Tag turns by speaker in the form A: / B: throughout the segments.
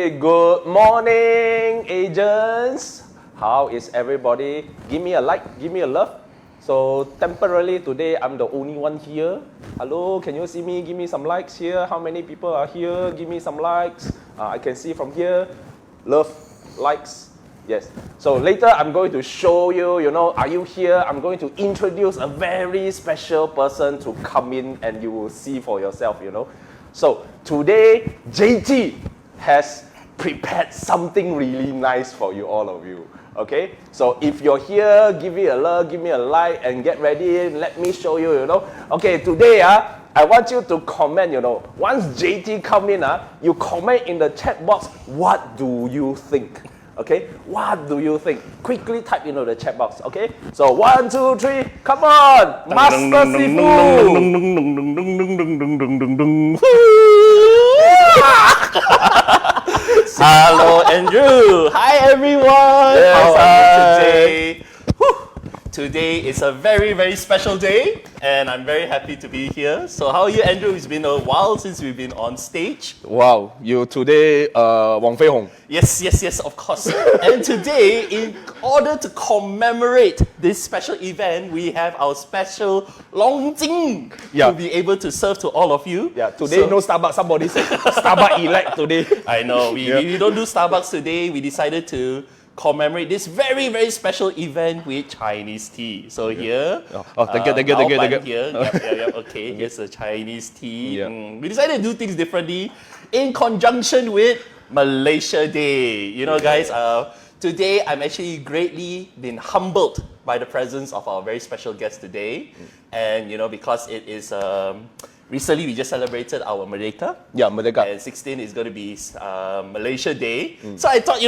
A: Hey, good morning, agents. How is everybody? Give me a like, give me a love. So temporarily today, I'm the only one here. Hello, can you see me? Give me some likes here. How many people are here? Give me some likes. I can see from here. Love, likes. Yes. So later I'm going to show you, are you here? I'm going to introduce a very special person to come in and you will see for yourself, So today, JT has prepared something really nice for you, all of you. Okay? So if you're here, give me a love, give me a like, and get ready. Let me show you, Okay, today, I want you to comment, Once JT come in, you comment in the chat box, what do you think? Okay, what do you think? Quickly type into the chat box, okay? So 1, 2, 3, come on! Master Sifu!
B: Hello, Andrew! Hi, everyone!
A: Yes,
B: How are you
A: hi.
B: today? Whew. Today is a very, very special day, and I'm very happy to be here. So how are you, Andrew? It's been a while since we've been on stage.
A: Wow, you today, Wang Fei Hong.
B: Yes, of course. And today, in order to commemorate this special event, we have our special Long Jing
A: Yeah.
B: to be able to serve to all of you.
A: Yeah, today no Starbucks. Somebody said Starbucks elect today.
B: I know, we don't do Starbucks today. We decided to commemorate this very, very special event with Chinese tea. So here,
A: thank you.
B: Here, yep. Okay, here's a Chinese tea.
A: Yeah.
B: We decided to do things differently in conjunction with Malaysia Day. Guys, today I'm actually greatly been humbled by the presence of our very special guest today, and because it is. Recently, we just celebrated our Merdeka.
A: Yeah, Merdeka.
B: And 16 is going to be Malaysia Day. So I thought,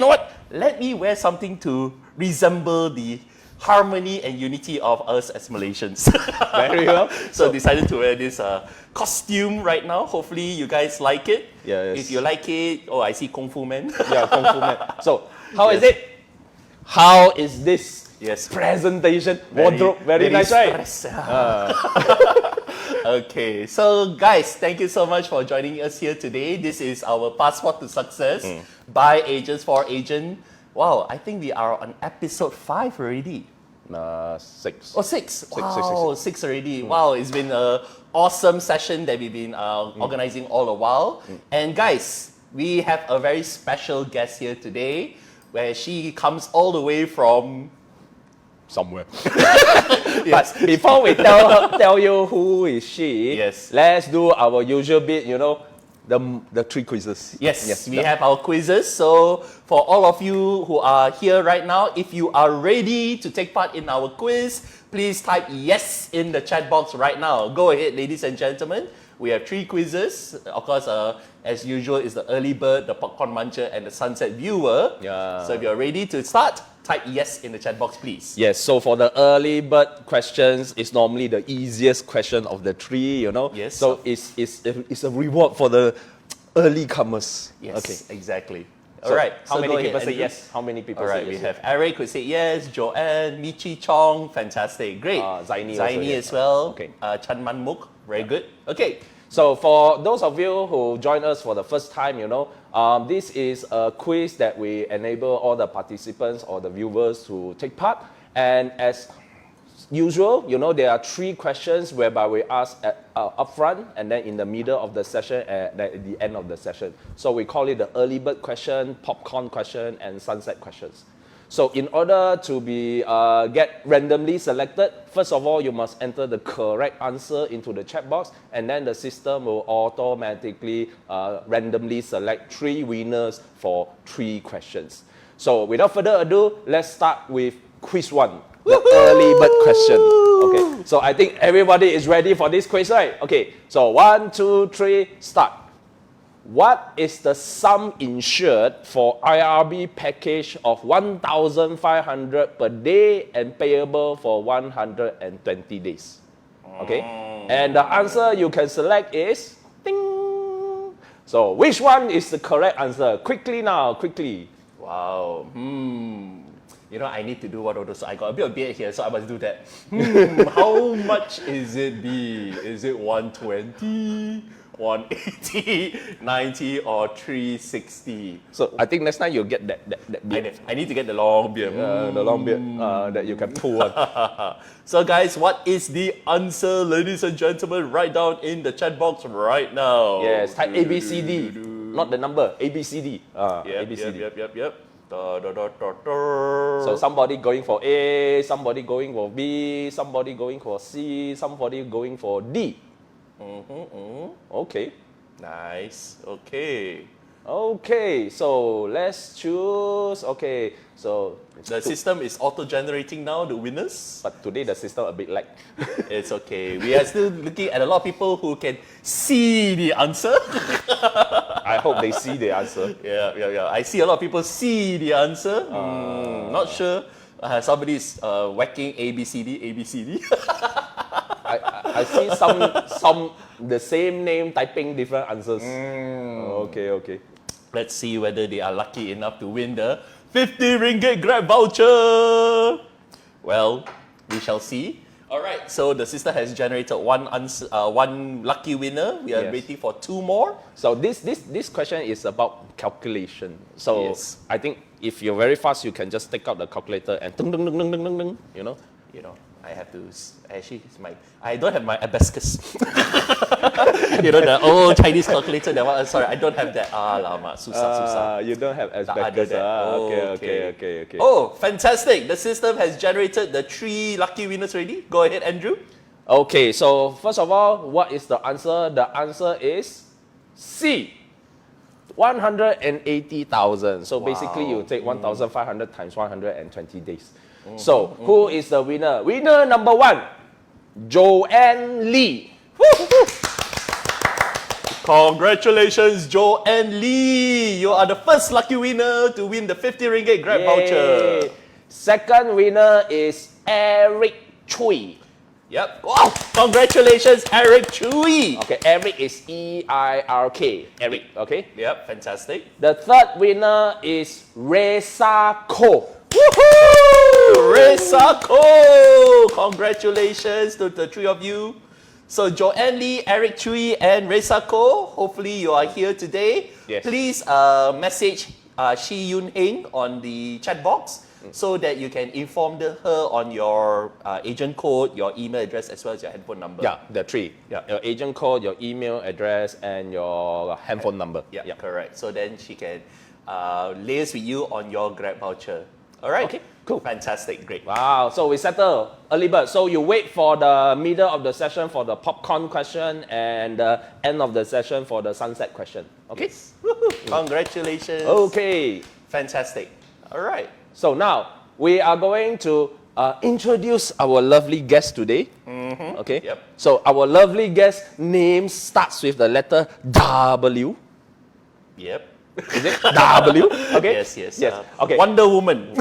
B: let me wear something to resemble the harmony and unity of us as Malaysians.
A: Very well.
B: So decided to wear this costume right now. Hopefully you guys like it.
A: Yes.
B: If you like it, I see Kung Fu Man.
A: Yeah, Kung Fu Man. So, how is
B: Yes.
A: it? How is this
B: Yes.
A: presentation? Wardrobe, very nice, right?
B: stress. Okay, so guys, thank you so much for joining us here today. This is our Passport to Success by Agents for Agent. Wow, I think we are on episode 5 already.
A: 6.
B: Oh, 6. Wow, 6 already. Wow, it's been an awesome session that we've been organizing all the while. And guys, we have a very special guest here today where she comes all the way from
A: Somewhere.
B: Yes.
A: But before we tell you who is she,
B: Yes.
A: let's do our usual bit, the 3 quizzes.
B: Yes, we have our quizzes. So for all of you who are here right now, if you are ready to take part in our quiz, please type yes in the chat box right now. Go ahead, ladies and gentlemen. We have 3 quizzes. Of course, as usual, is the early bird, the popcorn muncher, and the sunset viewer.
A: Yeah.
B: So if you're ready to start, type yes in the chat box, please.
A: Yes, so for the early bird questions, it's normally the easiest question of the 3,
B: Yes.
A: So it's a reward for the early comers.
B: Yes,
A: Okay.
B: exactly.
A: So
B: All right.
A: How
B: so
A: many
B: go ahead,
A: people say
B: Andrew.
A: yes? How many people
B: All
A: say
B: right,
A: yes?
B: we have Eric who said yes, Joanne, Michi Chong, fantastic, great.
A: Zaini also, yes.
B: as well.
A: Okay.
B: Chan Man Muk, very good. Okay.
A: So for those of you who join us for the first time, this is a quiz that we enable all the participants or the viewers to take part. And as usual, there are 3 questions whereby we ask up front and then in the middle of the session and then at the end of the session. So we call it the early bird question, popcorn question, and sunset questions. So in order to be get randomly selected, first of all, you must enter the correct answer into the chat box, and then the system will automatically randomly select 3 winners for 3 questions. So without further ado, let's start with quiz 1, the early bird question. Okay, so I think everybody is ready for this quiz, right? Okay, so 1, 2, 3, start. What is the sum insured for IRB package of 1,500 per day and payable for 120 days? Okay, and the answer you can select is ding. So which one is the correct answer? Quickly now, quickly.
B: Wow. I need to do one of those. I got a bit of beard here, so I must do that. How much is it be? Is it 120 180, 90, or 360.
A: So I think next time you'll get that beard,
B: I need to get the long beard.
A: the long beard that you can pull on.
B: So guys, what is the answer, ladies and gentlemen? Write down in the chat box right now.
A: Yes, type ABCD, not the number, ABCD. ABCD.
B: Yep. Da, da, da, da, da.
A: So somebody going for A, somebody going for B, somebody going for C, somebody going for D. Okay.
B: Nice. Okay.
A: Okay, so let's choose. Okay, so
B: The system is auto-generating now the winners.
A: but today the system a bit lag.
B: It's okay. We are still looking at a lot of people who can see the answer.
A: I hope they see the answer.
B: Yeah. I see a lot of people see the answer. Not sure. Somebody's whacking ABCD.
A: I see some the same name typing different answers. Okay.
B: Let's see whether they are lucky enough to win the 50 ringgit Grab voucher. Well, we shall see. All right, so the sister has generated one lucky winner. We are
A: Yes.
B: waiting for 2 more.
A: So this question is about calculation. So
B: Yes.
A: I think if you're very fast, you can just take out the calculator and ding, ding, ding, ding, ding, ding, ding, you know.
B: I have to I don't have my abacus. The old Chinese calculator. That one. Sorry, I don't have that. Alamak, susah.
A: You don't have as
B: Tak ada
A: backers.
B: that.
A: Okay.
B: Oh, fantastic! The system has generated the 3 lucky winners already. Go ahead, Andrew.
A: Okay, so first of all, what is the answer? The answer is C. 180,000. So basically, you take 1,500 times 120 days. So who is the winner? Winner number 1, Joanne Lee.
B: Congratulations, Joanne Lee! You are the first lucky winner to win the 50 ringgit Grab voucher.
A: Second winner is Eric Chui.
B: Yep. Wow! Congratulations, Eric Chui!
A: Okay, Eric is EIRK. Eric, okay?
B: Yep, fantastic.
A: The third winner is Reza Ko.
B: Woohoo! Reza Ko! Congratulations to the 3 of you. So Joanne Lee, Eric Chui, and Reza Ko, hopefully you are here today.
A: Yes.
B: Please message Shi Yun Heng on the chat box so that you can inform her on your agent code, your email address, as well as your handphone number.
A: Yeah, the 3.
B: Yeah.
A: Your agent code, your email address, and your handphone number.
B: Yeah, correct. So then she can liaise with you on your Grab voucher. All right.
A: Okay, cool.
B: Fantastic, great.
A: Wow, so we settle early bird. So you wait for the middle of the session for the popcorn question and the end of the session for the sunset question. Okay?
B: Yes. Woohoo. Congratulations.
A: Okay.
B: Fantastic. All right.
A: So now we are going to introduce our lovely guest today. Okay?
B: Yep.
A: So our lovely guest name starts with the letter W.
B: Yep.
A: Is it W? Okay.
B: Yes.
A: Okay.
B: Wonder Woman.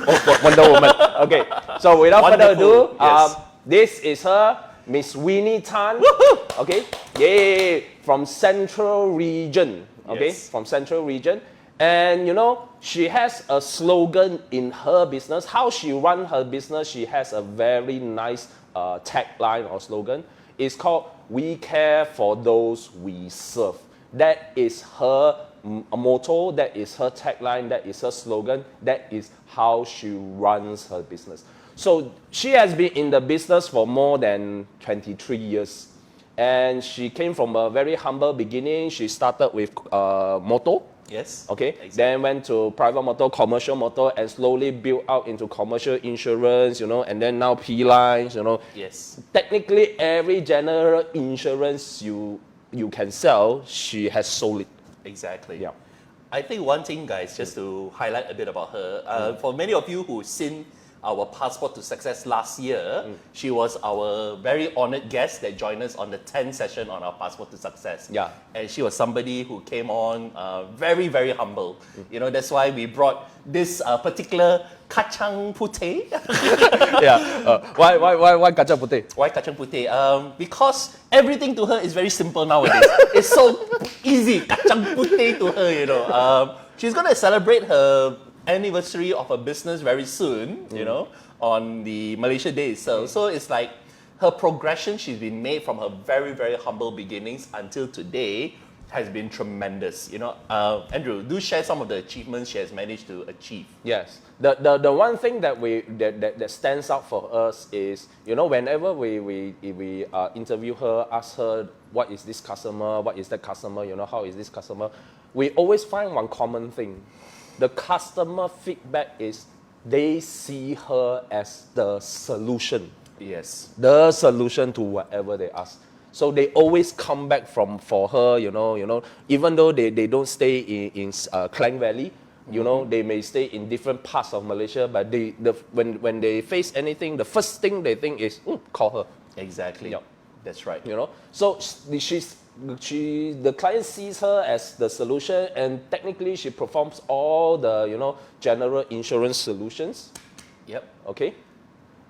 A: Wonder Woman. Okay. So without further ado,
B: Wonderful, yes.
A: this is her, Miss Winnie Tan.
B: Woohoo!
A: Okay. Yay! From Central Region. Okay.
B: Yes.
A: From Central Region. And she has a slogan in her business. How she runs her business, she has a very nice tagline or slogan. It's called "We care for those we serve." That is her motto, that is her tagline, that is her slogan, that is how she runs her business. So she has been in the business for more than 23 years. And she came from a very humble beginning. She started with motor.
B: Yes.
A: Okay,
B: Exactly.
A: then went to private motor, commercial motor, and slowly built out into commercial insurance, and then now P lines,
B: Yes.
A: Technically, every general insurance you can sell, she has sold it.
B: Exactly.
A: Yeah.
B: I think one thing, guys, just to highlight a bit about her, for many of you who've seen our Passport to Success last year, she was our very honored guest that joined us on the 10th session on our Passport to Success.
A: Yeah.
B: And she was somebody who came on very, very humble. That's why we brought this particular kacang putih.
A: Yeah. Why kacang putih?
B: Why kacang putih? Because everything to her is very simple nowadays. It's so easy, kacang putih to her, She's going to celebrate her anniversary of her business very soon, on the Malaysia Day itself. So it's like her progression, she's been made from her very, very humble beginnings until today, has been tremendous. Andrew, do share some of the achievements she has managed to achieve.
A: Yes. The one thing that stands out for us is, whenever we interview her, ask her what is this customer, what is that customer, how is this customer, we always find one common thing. The customer feedback is they see her as the solution.
B: Yes.
A: The solution to whatever they ask. So they always come back for her, even though they don't stay in Klang Valley, they may stay in different parts of Malaysia, but when they face anything, the first thing they think is, call her.
B: Exactly.
A: Yep.
B: That's right.
A: So the client sees her as the solution, and technically she performs all the, general insurance solutions.
B: Yep.
A: Okay.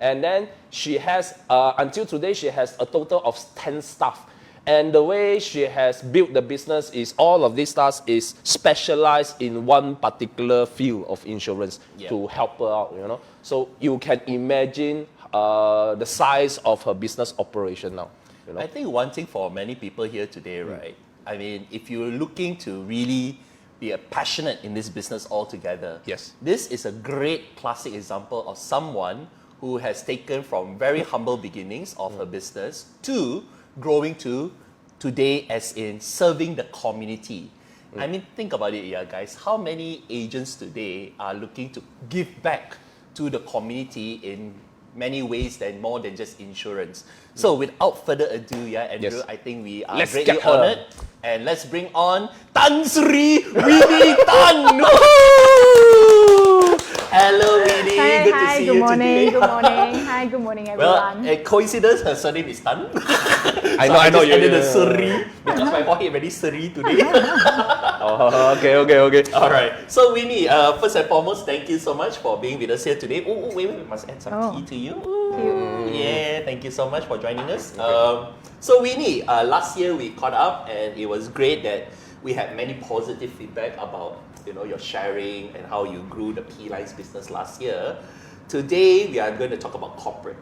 A: And then she has, until today, she has a total of 10 staff. And the way she has built the business is all of these staff is specialized in one particular field of insurance to help her out, So you can imagine the size of her business operation now.
B: I think one thing for many people here today, right? I mean, if you're looking to really be passionate in this business altogether,
A: Yes.
B: This is a great classic example of someone who has taken from very humble beginnings of her business to growing to today as in serving the community. I mean, think about it, guys. How many agents today are looking to give back to the community in many ways more than just insurance? So without further ado, Andrew,
A: Yes.
B: I think we are
A: Let's
B: greatly
A: get her.
B: honored. And let's bring on Tan Sri Winnie Tan. Woohoo! Hello, Winnie.
C: Hi,
B: Good to
C: hi,
B: see
C: good
B: you
C: morning,
B: today.
C: good morning. Hi, good morning,
B: Well,
C: everyone.
B: a coincidence, her surname is Tan.
A: I know,
B: just
A: yeah,
B: added
A: yeah,
B: the
A: yeah.
B: Sri because my forehead very Sri today.
A: Okay.
B: All right. So Winnie, first and foremost, thank you so much for being with us here today. Wait, we must add some tea to you. Yeah, thank you so much for joining us. So Winnie, last year we caught up and it was great that we had many positive feedback about your sharing and how you grew the P Lines business last year. Today we are going to talk about corporate.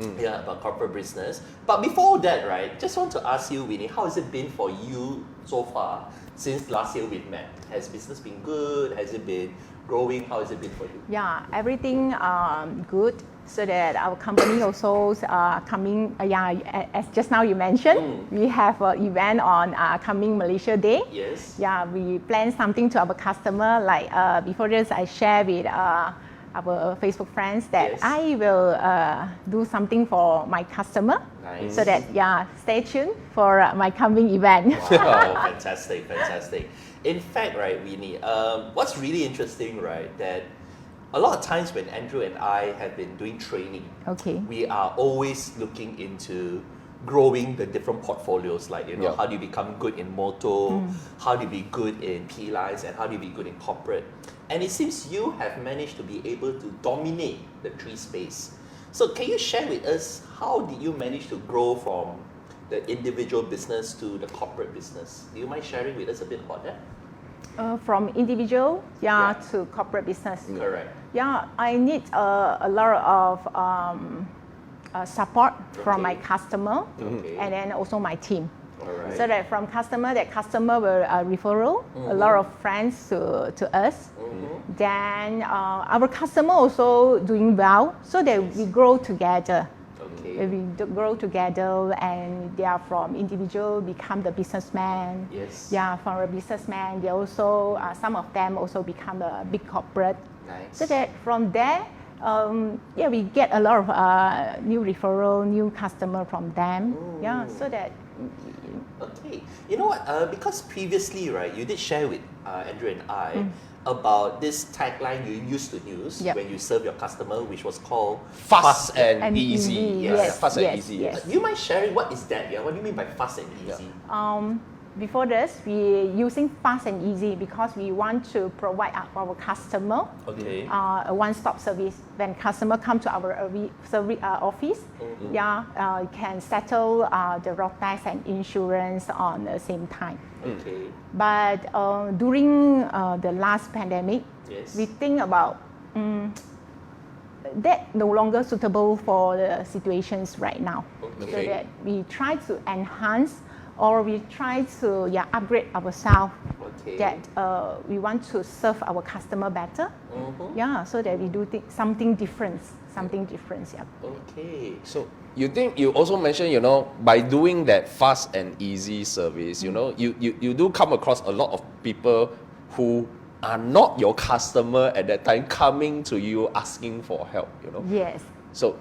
B: About corporate business. But before that, right, just want to ask you, Winnie, how has it been for you so far since last year we met? Has business been good? Has it been growing? How has it been for you?
C: Yeah, everything good. So that our company also coming. As just now you mentioned, we have an event on coming Malaysia Day.
B: Yes.
C: Yeah, we plan something to our customer. Like before this, I share with our Facebook friends that
B: Yes.
C: I will do something for my customer.
B: Nice.
C: So that stay tuned for my coming event.
B: Wow, fantastic. In fact, right, Winnie, what's really interesting, right, that a lot of times when Andrew and I have been doing training,
C: Okay.
B: we are always looking into growing the different portfolios, like how do you become good in motor, how do you be good in P Lines, and how do you be good in corporate. And it seems you have managed to be able to dominate the three space. So can you share with us how did you manage to grow from the individual business to the corporate business? Do you mind sharing with us a bit about that?
C: From individual
B: Yeah.
C: to corporate business.
B: Correct.
C: Yeah, I need a lot of support from my
B: Okay.
C: customer
B: Okay.
C: and then also my team.
B: All right.
C: So that from customer, that customer will referral a lot of friends to us. Then our customer also doing well, so that we grow together.
B: Okay.
C: We grow together, and they are from individual become the businessman.
B: Yes.
C: Yeah, from a businessman, they also some of them also become a big corporate.
B: Nice.
C: So that from there, we get a lot of new referral, new customer from them. Yeah, so that.
B: Okay. You know what? Because previously, right, you did share with Andrew and I about this tagline you used to use
C: Yep.
B: when you serve your customer, which was called
A: Fast and
C: And
A: easy.
C: easy,
B: yes,
A: Fast and
C: yes,
A: easy.
C: yes.
B: Do you mind sharing what is that? Yeah, what do you mean by fast and easy?
C: Before this, we using fast and easy because we want to provide our customer
B: Okay.
C: a one-stop service. When customer come to our office, can settle the road tax and insurance on the same time.
B: Okay.
C: But during the last pandemic,
B: Yes.
C: we think about that no longer suitable for the situations right now. So
A: Okay.
C: that we try to enhance or we try to upgrade ourselves.
B: Okay.
C: That we want to serve our customer better. Yeah, so that we do something different. Yeah.
B: Okay.
A: So you think you also mentioned, by doing that fast and easy service, you do come across a lot of people who are not your customer at that time coming to you asking for help,
C: Yes.
A: So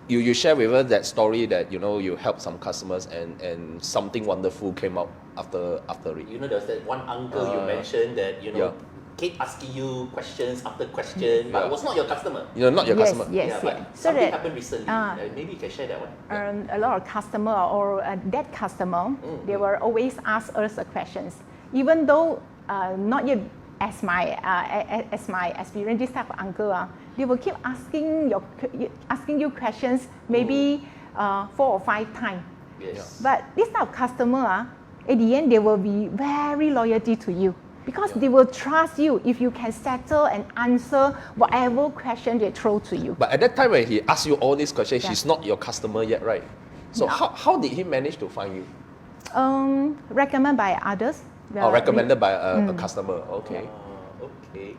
A: you share with us that story that, you helped some customers and something wonderful came out after it.
B: There was that one uncle you mentioned that,
A: yeah.
B: keep asking you questions after question, but
A: Yeah.
B: it was not your customer.
A: Not your
C: Yes,
A: customer.
C: yes.
B: Yeah, but
C: So
B: something
C: that,
B: happened recently. Maybe you can share that one.
C: a lot of customer or that customer, they will always ask us the questions, even though not yet as my experience, this type of uncle, they will keep asking you questions maybe 4 or 5 times.
B: Yes.
C: But this type of customer, at the end, they will be very loyalty to you because they will trust you if you can settle and answer whatever question they throw to you.
A: But at that time when he asked you all these questions,
C: Yeah.
A: he's not your customer yet, right? So
C: No.
A: how did he manage to find you?
C: Recommended by others.
A: Or recommended by a customer? Okay.
B: Okay.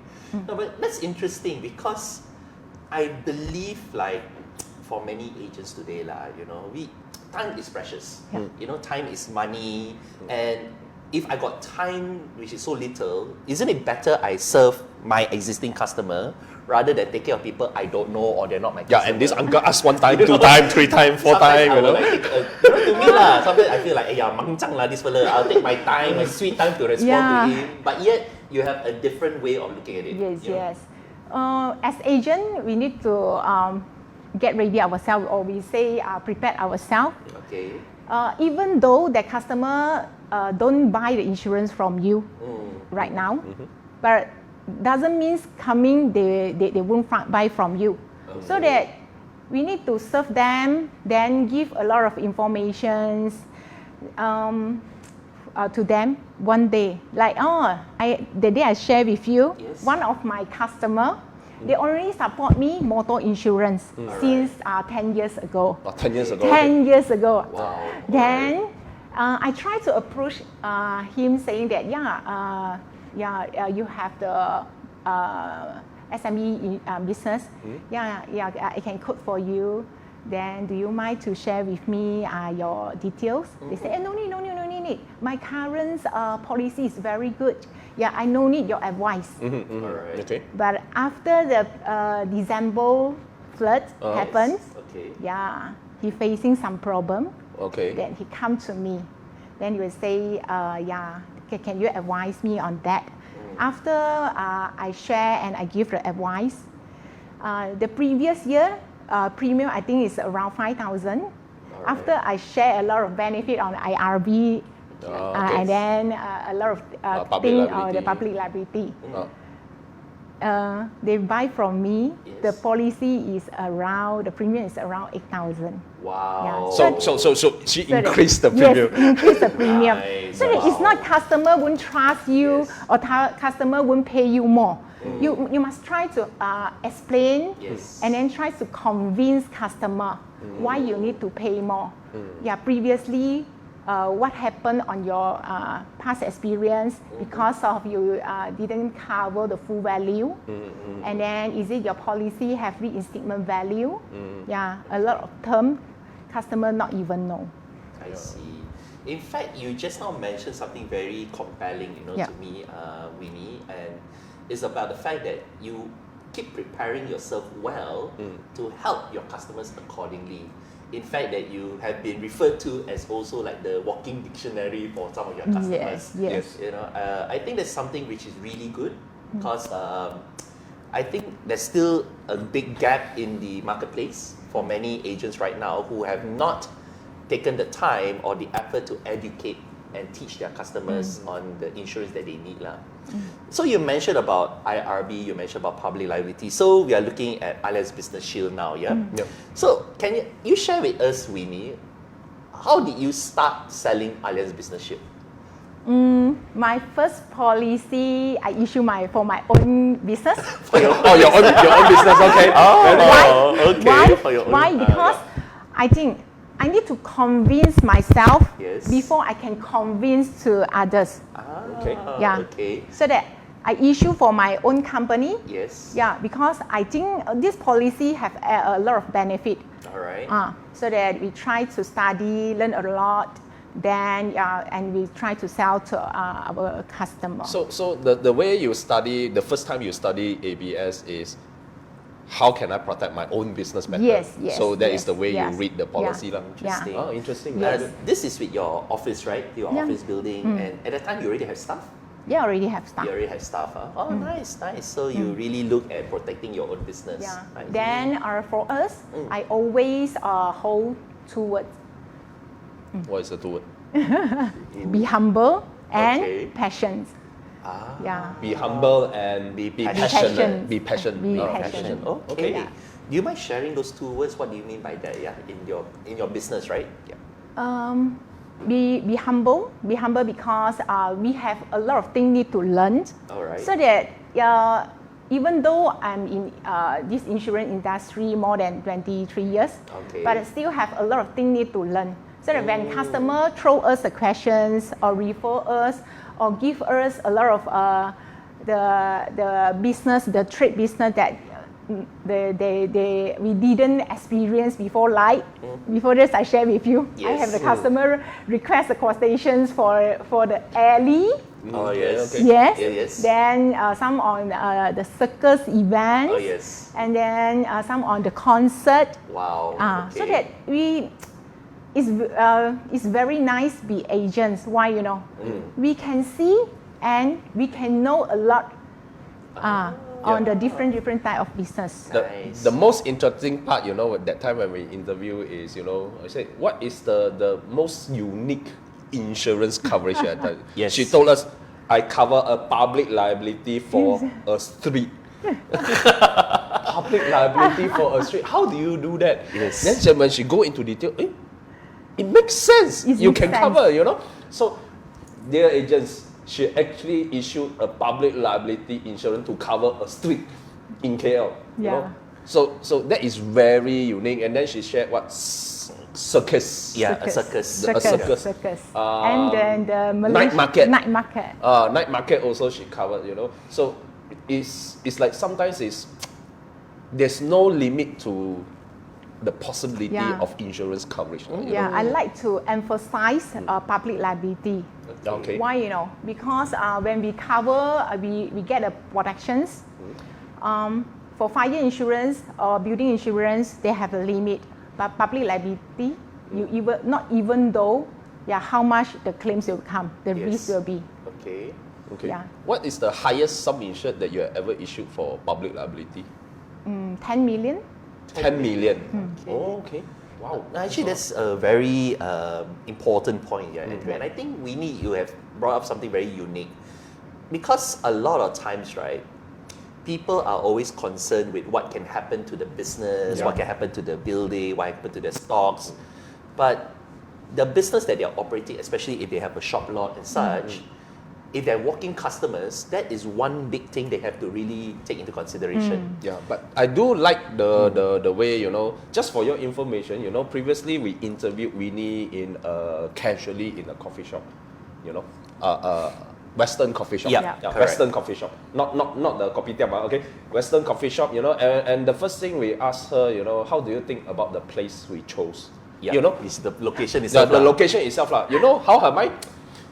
B: No, but that's interesting because I believe for many agents today, time is precious. Time is money, and if I got time which is so little, isn't it better I serve my existing customer rather than take care of people I don't know or they're not my customer?
A: Yeah, and this uncle asked 1 time, 2 time, 3 time, 4
B: Sometimes
A: time,
B: I will to me sometimes I feel like, mangchang this fella. I'll take my time, my sweet time to respond
C: Yeah.
B: to him. But yet, you have a different way of looking at it.
C: Yes. As agent, we need to get ready ourselves, or we say prepare ourselves.
B: Okay.
C: Even though the customer don't buy the insurance from you right now, but doesn't mean coming they won't buy from you. So that we need to serve them, then give a lot of information to them one day. Like the day I share with you,
B: Yes.
C: one of my customer, they already support me motor insurance since 10 years ago.
A: 10 years ago.
C: 10 years ago.
B: Wow.
C: Then I try to approach him saying that you have the SME business. I can quote for you. Then do you mind to share with me your details? They say, no need. My current policy is very good. I no need your advice.
B: Alright.
A: Okay.
C: But after the December flood happens,
B: Okay.
C: he facing some problem.
A: Okay.
C: Then he come to me. Then he will say, can you advise me on that? After I share and I give the advice, the previous year premium I think is around 5,000. After I share a lot of benefit on IRB,
A: okay.
C: and then a lot of
A: Public
C: things
A: liability.
C: on the public liability.
A: Uh,
C: They buy from me.
B: Yes.
C: The policy is around, the premium is around 8,000.
B: Wow.
C: Yeah.
A: So she
C: So that-
A: increased the premium.
C: Yes, increase the premium.
B: Nice.
C: So that it's
B: Wow.
C: not customer won't trust you
B: Yes.
C: or customer won't pay you more. You must try to explain
B: Yes.
C: and then try to convince customer why you need to pay more. Previously, what happened on your past experience because of you didn't cover the full value, and then is it your policy have reinstatement value? A lot of term customer not even know.
B: I see. In fact, you just now mentioned something very compelling,
C: Yeah.
B: to me, Winnie, and it's about the fact that you keep preparing yourself well to help your customers accordingly. In fact, that you have been referred to as also like the walking dictionary for some of your customers.
C: Yes.
B: I think that's something which is really good because I think there's still a big gap in the marketplace for many agents right now who have not taken the time or the effort to educate and teach their customers on the insurance that they need. So you mentioned about IRB, you mentioned about public liability. So we are looking at Allianz Business Shield now, yeah?
A: Yep.
B: So can you share with us, Winnie, how did you start selling Allianz Business Shield?
C: My first policy I issue for my own business.
A: your own business, okay.
C: Why?
B: okay. For your own-
C: Why? Because I think I need to convince myself
B: Yes.
C: before I can convince to others.
A: Okay.
C: Yeah.
B: Okay.
C: So that I issue for my own company.
B: Yes.
C: Yeah, because I think this policy have a lot of benefit.
B: All right.
C: So that we try to study, learn a lot, then and we try to sell to our customer.
A: So the way you study, the first time you study ABS is, how can I protect my own business better?
C: Yes, yes,
A: So that is
C: yes,
A: the way
C: yes.
A: you read the policy.
C: Yeah.
A: lah.
B: Interesting.
A: Oh, interesting.
C: Yes.
A: Very good.
B: This is with your office, right? Your
C: Yeah.
B: office building, and at that time you already have staff.
C: Yeah, already have staff.
B: You already have staff, huh? Oh, nice, nice. So you really look at protecting your own business.
C: Yeah.
B: Right?
C: Then for us, I always hold 2 words:
A: What is the two word?
C: be humble and
B: Okay.
C: patient.
B: Ah.
C: Yeah.
A: Be humble and
B: Be
A: passionate.
C: patient.
A: Be passionate.
C: Be
A: Oh,
C: passionate.
B: Okay.
A: Okay.
C: Yeah.
B: Do you mind sharing those 2 words? What do you mean by that? Yeah, in your business, right? Yeah.
C: Be humble. Be humble because we have a lot of things need to learn.
B: All right.
C: So that even though I'm in this insurance industry more than 23 years,
B: Okay.
C: but I still have a lot of things need to learn. So that when customer throw us the questions or refer us or give us a lot of the business, the trade business that we didn't experience before, like before this I share with you. I
B: Yes.
C: have the customer request the quotations for the alley.
B: Oh,
A: Okay,
B: yes.
A: okay.
C: Yes.
B: Yeah, yes.
C: Then some on the circus events.
B: Oh, yes.
C: And then some on the concert.
B: Wow.
C: So
B: okay.
C: that it's very nice be agents. Why, you know? We can see and we can know a lot on the different type of business.
B: Nice.
A: The most interesting part, you know, at that time when we interview is, you know, I said, what is the most unique insurance coverage at that?
B: Yes.
A: She told us, I cover a public liability for a street. Public liability for a street. How do you do that?
B: Yes.
A: Then when she go into detail, it makes sense.
C: It
A: You
C: makes
A: can
C: sense.
A: cover, you know. So, dear agents, she actually issued a public liability insurance to cover a street in KL. You
C: Yeah.
A: know? So that is very unique. And then she shared what circus.
B: Yeah, a circus.
C: Circus. And then the
A: night market.
C: Night market.
A: Night market also she covered, you know. So it's like sometimes there's no limit to the possibility
C: Yeah.
A: of insurance coverage. You
C: Yeah,
A: know?
C: I like to emphasize public liability.
A: Okay.
C: Why, you know? Because when we cover, we get a protections. For fire insurance or building insurance, they have a limit. But public liability, you not even though, how much the claims will come, the
B: Yes.
C: risk will be.
B: Okay.
A: Okay.
C: Yeah.
A: What is the highest sum insured that you have ever issued for public liability?
C: 10 million.
A: 10 million. Oh, okay. Wow.
B: Actually, that's a very important point here, Andrew. And I think you have brought up something very unique. Because a lot of times, right, people are always concerned with what can happen to the business,
A: Yeah.
B: what can happen to the building, what happen to the stocks. But the business that they're operating, especially if they have a shop lot and such, if they're walking customers, that is one big thing they have to really take into consideration.
A: Yeah, but I do like the way, you know, just for your information, you know, previously we interviewed Winnie in casually in a coffee shop, you know, Western coffee shop.
B: Yeah, correct.
A: Western coffee shop. Not the kopitiam, okay? Western coffee shop, you know, and the first thing we asked her, you know, how do you think about the place we chose?
B: Yeah,
A: You know,
B: it's the location
A: the
B: itself. lah.
A: location itself, lah. You know, how am I?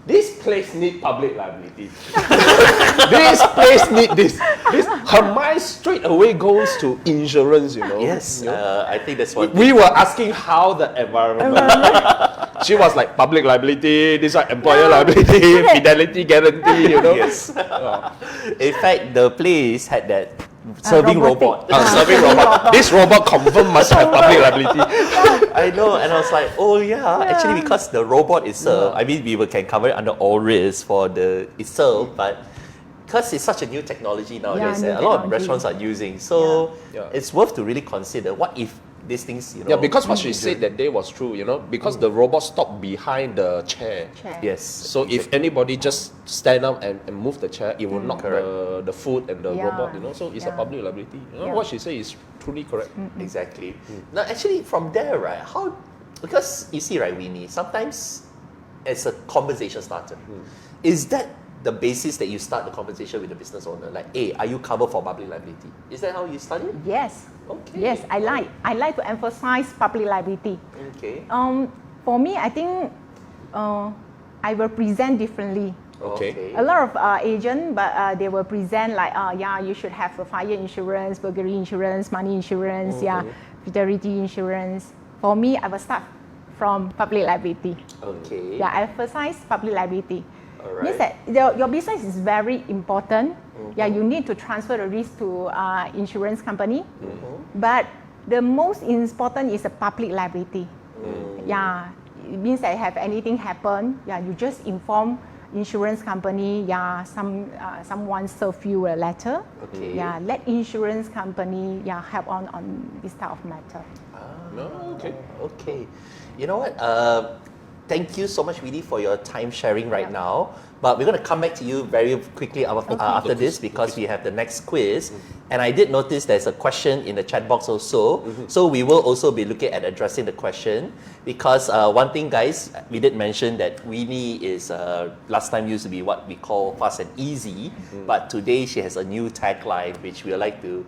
A: This place need public liability. This place need this. Her mind straight away goes to insurance, you know.
B: Yes,
A: You know?
B: I think that's what.
A: We were asking how the environment. She was like public liability, this one employer liability, fidelity guarantee, you know.
B: Yes. In fact, the place had that serving
C: robotic.
B: robot.
A: Serving robot. This robot confirm must have public liability.
B: I know, and I was like, oh yeah, actually because the robot itself, I mean, we can cover it under all risks for the itself, but because it's such a new technology nowadays,
C: new
B: and a lot of
C: technology.
B: restaurants are using, so
A: Yeah.
B: it's worth to really consider what if these things, you know.
A: Yeah, because what she said that day was true, you know, because the robot stopped behind the chair.
C: Chair.
B: Yes.
A: So if anybody just stand up and move the chair, it will knock the food and the
C: Yeah.
A: robot, you know. So it's a
C: Yeah.
A: public liability. You know,
C: Yeah.
A: what she said is truly correct.
B: Exactly. Now, actually, from there, right, how because you see, right, Winnie, sometimes as a conversation starter, is that the basis that you start the conversation with the business owner? Like, hey, are you covered for public liability? Is that how you start it?
C: Yes.
B: Okay.
C: Yes, I like to emphasize public liability.
B: Okay.
C: For me, I think I will present differently.
A: Okay.
C: A lot of agents, but they will present like, yeah, you should have a fire insurance, burglary insurance, money insurance, yeah, fidelity insurance. For me, I will start from public liability.
B: Okay.
C: Yeah, I emphasize public liability.
B: Alright.
C: Means that your business is very important. Yeah, you need to transfer the risk to insurance company. But the most important is the public liability. Yeah, it means that if anything happen, yeah, you just inform insurance company. Yeah, someone serve you a letter.
B: Okay.
C: Yeah, let insurance company help on this type of matter.
A: No, okay.
B: Okay. You know what? Thank you so much, Winnie, for your time sharing right now. But we're going to come back to you very quickly after this because we have the next quiz. And I did notice there's a question in the chat box also. So we will also be looking at addressing the question because one thing, guys, we did mention that Winnie is, last time used to be what we call fast and easy. But today she has a new tagline which we would like to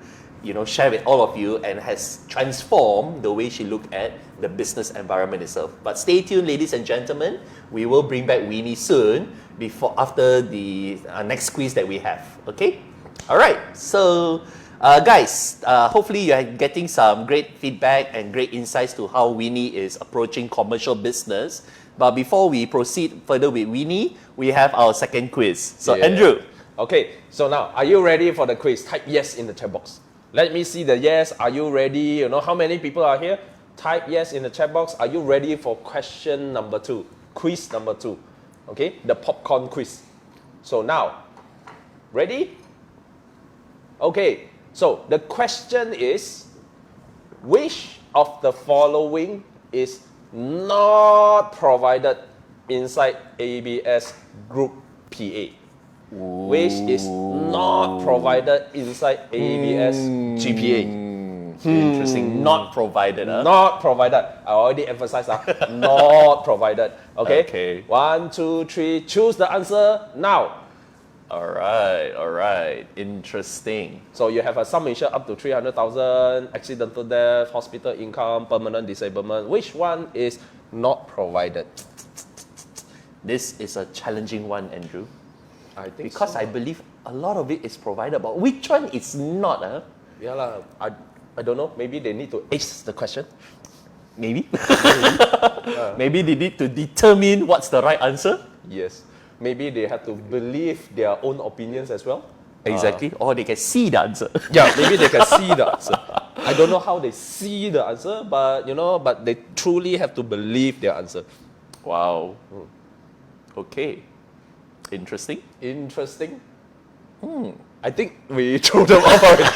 B: share with all of you and has transformed the way she looked at the business environment itself. But stay tuned, ladies and gentlemen. We will bring back Winnie soon after the next quiz that we have. Okay? All right. So, guys, hopefully you are getting some great feedback and great insights to how Winnie is approaching commercial business. But before we proceed further with Winnie, we have our second quiz. So,
A: Yeah.
B: Andrew.
A: Okay, so now, are you ready for the quiz? Type yes in the chat box. Let me see the yes. Are you ready? How many people are here? Type yes in the chat box. Are you ready for question number 2? Quiz number 2. Okay, the popcorn quiz. So now, ready? Okay, so the question is, which of the following is not provided inside ABS Group PA? Which is not provided inside ABS GPA?
B: Interesting. Not provided.
A: Not provided. I already emphasized that. Not provided. Okay?
B: Okay.
A: 1, 2, 3. Choose the answer now.
B: All right. Interesting.
A: So you have a sum insured up to 300,000, accidental death, hospital income, permanent disablement. Which one is not provided?
B: This is a challenging one, Andrew.
A: I think
B: Because
A: so.
B: I believe a lot of it is provided, but which one is not?
A: Yeah lah. I don't know. Maybe they need to ace the question.
B: Maybe. Maybe they need to determine what's the right answer.
A: Yes. Maybe they have to believe their own opinions as well.
B: Exactly. Or they can see the answer.
A: Yeah, maybe they can see the answer. I don't know how they see the answer, but but they truly have to believe their answer.
B: Wow. Okay. Interesting.
A: Interesting. I think we threw them off already.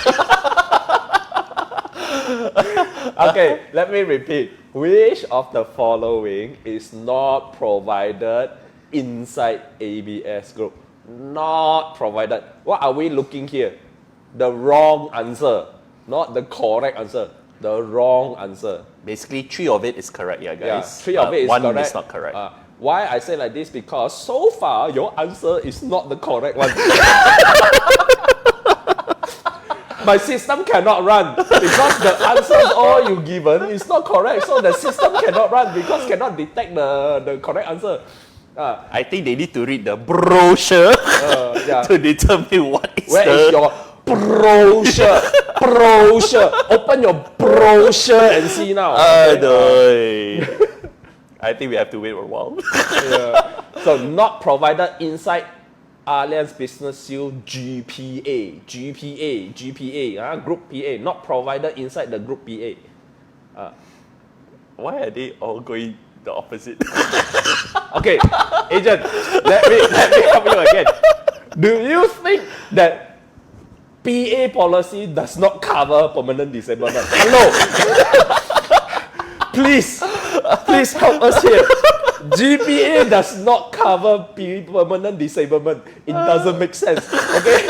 A: Okay, let me repeat. Which of the following is not provided inside ABS Group? Not provided. What are we looking here? The wrong answer, not the correct answer. The wrong answer.
B: Basically, 3 of it is correct, yeah,
A: Yeah,
B: guys.
A: 3 of it is
B: one
A: correct.
B: is not correct.
A: Why I say like this? Because so far your answer is not the correct one. My system cannot run because the answers all you given is not correct. So the system cannot run because cannot detect the correct answer.
B: I think they need to read the brochure
A: Yeah.
B: to determine what is
A: Where
B: the...
A: is your brochure? Brochure. Open your brochure and see now.
B: Adoy. I think we have to wait a while.
A: Yeah. So not provided inside Allianz Business Seal GPA, Group PA, not provided inside the Group PA.
B: Why are they all going the opposite?
A: Okay, agent, let me help you again. Do you think that PA policy does not cover permanent disablement? Hello. Please help us here. GPA does not cover permanent disablement. It doesn't make sense. Okay?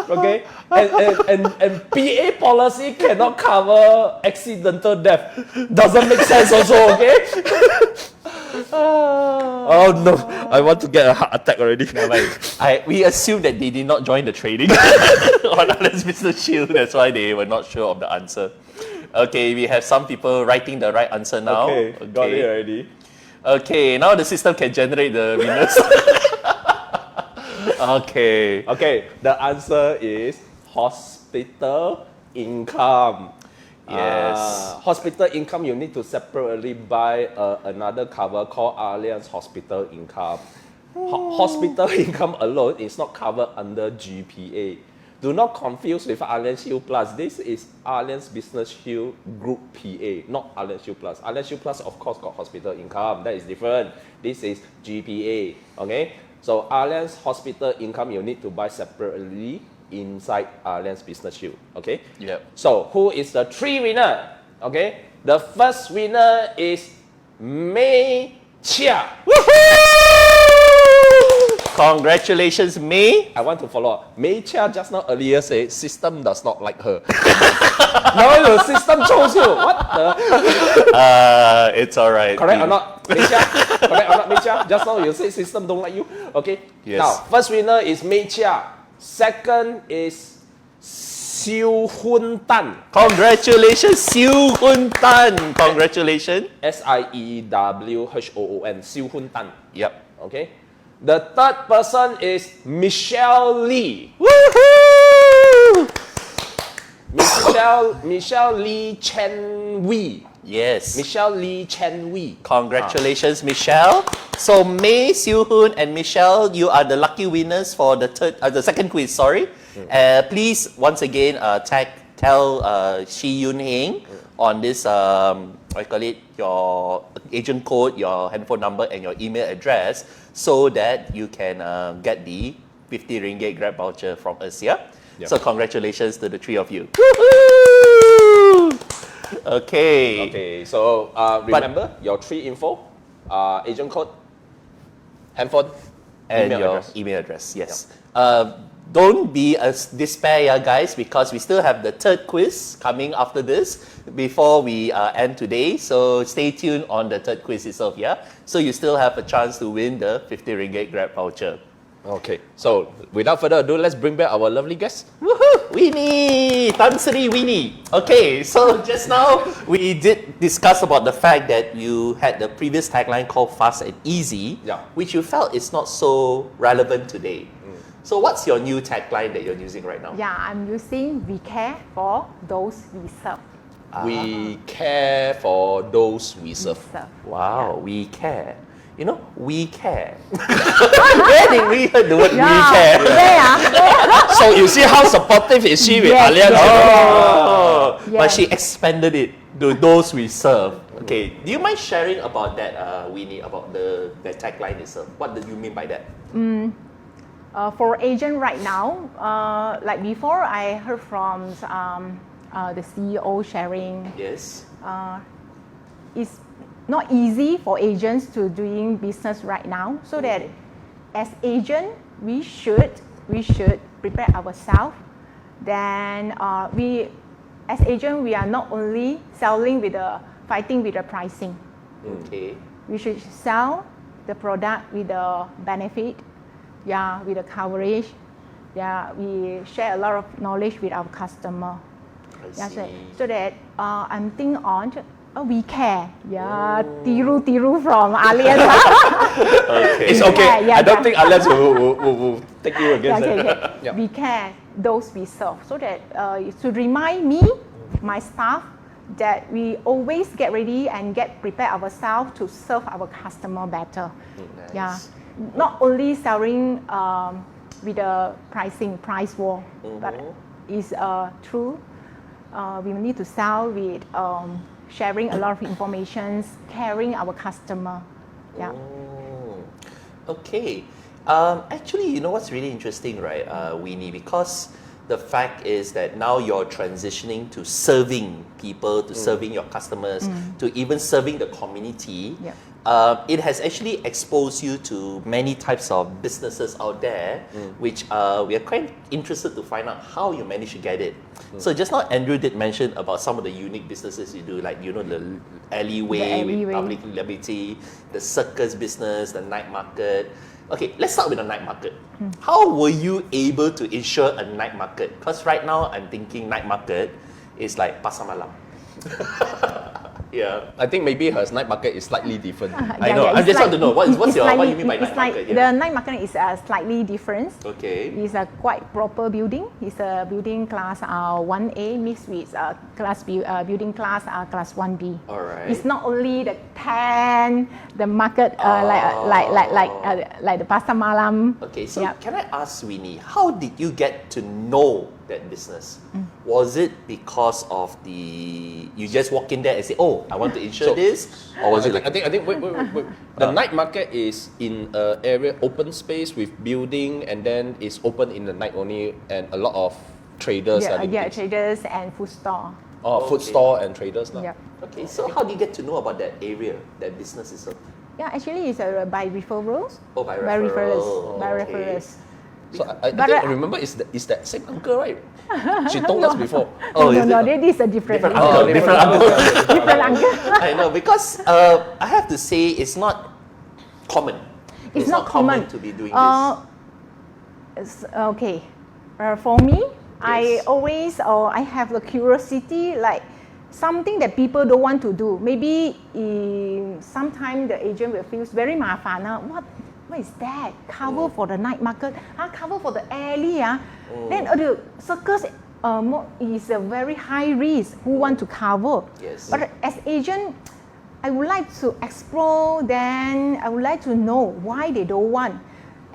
A: Okay? and PA policy cannot cover accidental death. Doesn't make sense also, okay? Oh no, I want to get a heart attack already.
B: We assume that they did not join the training on Allianz Business Shield. That's why they were not sure of the answer. Okay, we have some people writing the right answer now.
A: Okay, got it already.
B: Okay, now the system can generate the winners. Okay.
A: Okay, the answer is hospital income.
B: Yes.
A: Hospital income, you need to separately buy another cover called Allianz Hospital Income. Hospital income alone is not covered under GPA. Do not confuse with Allianz Shield Plus. This is Allianz Business Shield Group PA, not Allianz Shield Plus. Allianz Shield Plus, of course, got hospital income. That is different. This is GPA. Okay? So Allianz Hospital Income, you need to buy separately inside Allianz Business Shield. Okay?
B: Yep.
A: So who is the 3 winner? Okay? The first winner is Mei Chia.
B: Congratulations, May.
A: I want to follow up. Mei Chia just now earlier said system does not like her. Now the system chose you. What the?
B: It's alright.
A: Correct or not, Mei Chia? Correct or not, Mei Chia? Just now you said system don't like you. Okay.
B: Yes.
A: Now first winner is Mei Chia. Second is Siu Hun Tan.
B: Congratulations, Siu Hun Tan. Congratulations.
A: SIEWHOON. Siu Hun Tan.
B: Yep.
A: Okay. The third person is Michelle Lee.
B: Woohoo!
A: Michelle Lee Chen Wee.
B: Yes.
A: Michelle Lee Chen Wee.
B: Congratulations, Michelle. So May, Siu Hun, and Michelle, you are the lucky winners for the second quiz. Sorry. Please once again tell Shi Yun Heng on this what you call it, your agent code, your handphone number, and your email address, so that you can get the 50 ringgit Grab voucher from us. Yeah.
A: Yep.
B: So congratulations to the 3 of you. Woohoo! Okay.
A: Okay, so remember your 3 info, agent code, handphone,
B: And
A: email
B: your
A: address.
B: email address, yes. Don't be a despair, yeah, guys, because we still have the third quiz coming after this before we end today. So stay tuned on the third quiz itself, yeah? So you still have a chance to win the 50 ringgit Grab voucher.
A: Okay, so without further ado, let's bring back our lovely guest.
B: Woohoo! Winnie! Tan Sri Winnie. Okay, so just now we did discuss about the fact that you had the previous tagline called Fast and Easy,
A: Yeah.
B: which you felt is not so relevant today. So what's your new tagline that you're using right now?
C: Yeah, I'm using we care for those we serve.
A: We care for those we serve.
B: Wow, we care. You know, we care. Where did we heard the word we care?
A: So you see how supportive is she with
C: Yes.
A: Allianz?
B: Oh, but
C: Yes.
B: she expanded it to those we serve. Okay, do you mind sharing about that, Winnie, about the tagline itself? What do you mean by that?
C: For agent right now, like before, I heard from the CEO sharing,
B: Yes.
C: it's not easy for agents to doing business right now. So that as agent, we should prepare ourselves. Then as agent, we are not only selling fighting with the pricing.
B: Okay.
C: We should sell the product with the benefit, with the coverage. We share a lot of knowledge with our customer.
B: I see.
C: So that I'm thinking on, we care. Tiru from Allianz.
B: Okay.
A: It's okay.
C: Yeah,
A: I don't
C: yeah.
A: think Allianz will take you against that. Yeah.
C: We care those we serve. So that to remind me, my staff, that we always get ready and get prepared ourselves to serve our customer better.
B: Nice.
C: Yeah, not only selling with the price war, but is true. We need to sell with sharing a lot of information, caring our customer. Yeah.
B: Okay. Actually, you know what's really interesting, right, Winnie? Because the fact is that now you're transitioning to serving people, to serving your customers, to even serving the community.
C: Yep.
B: it has actually exposed you to many types of businesses out there, which we are quite interested to find out how you managed to get it. So just now Andrew did mention about some of the unique businesses you do, like the alleyway with
C: alleyway.
B: public liability, the circus business, the night market. Okay, let's start with the night market. How were you able to insure a night market? Because right now I'm thinking night market is like pasar malam. Yeah.
A: I think maybe her night market is slightly different.
B: I know. I
C: it's
B: just want to know what
C: it's
B: you
C: slightly-
B: mean by
C: it's
B: night
C: like
B: market? Yeah.
C: The night market is slightly different.
B: Okay.
C: It's a quite proper building. It's a building class 1A mixed with building class class 1B.
B: Alright.
C: It's not only the tent, the market like the pasar malam.
B: Okay, so
C: Yep.
B: can I ask Winnie, how did you get to know that business? Was it because of you just walk in there and say, oh, I want to insure
A: So-
B: this? Or was it like,
A: I think wait. The night market is in an area open space with building, and then it's open in the night only, and a lot of traders are in it.
C: Traders and food store.
A: Food
B: Okay.
A: store and traders lah.
C: Yep.
B: okay, so how do you get to know about that area, that business itself?
C: Yeah, actually it's by referrals.
B: Oh, by
C: By referrals.
B: referral.
C: By
B: Okay.
C: referrals.
A: So I
C: But
A: think I
C: I-
A: remember it's that same uncle, right? She told us before.
B: Oh, is
C: no,
B: it?
C: this is a different.
B: Different uncle, different uncle.
C: different uncle.
B: I know, because I have to say it's not common.
C: It's not common
B: to be doing this.
C: Okay, for me, I
B: Yes.
C: always I have the curiosity like something that people don't want to do. Maybe sometimes the agent will feel very 麻烦啊. What is that? Cover for the night market? Cover for the alley? Then the circus is a very high risk. Who want to cover?
B: Yes.
C: But as agent, I would like to explore. Then I would like to know why they don't want.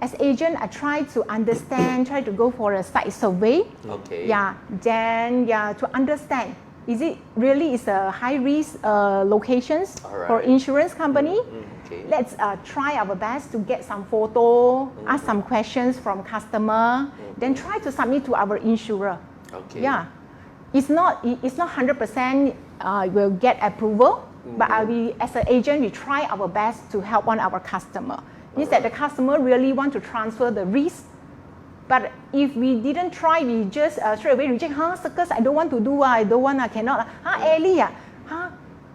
C: As agent, I try to understand. Try to go for a site survey.
B: Okay.
C: Yeah. Then to understand. Is it really is a high risk locations for
B: Alright.
C: insurance company?
B: Okay.
C: Let's try our best to get some photo, ask some questions from customer, then try to submit to our insurer.
B: Okay.
C: Yeah, it's not 100% will get approval, but as an agent we try our best to help on our customer. Means that the customer really want to transfer the risk. But if we didn't try, we just straight away reject. Circus, I don't want to do. I don't want. Cannot. Alley.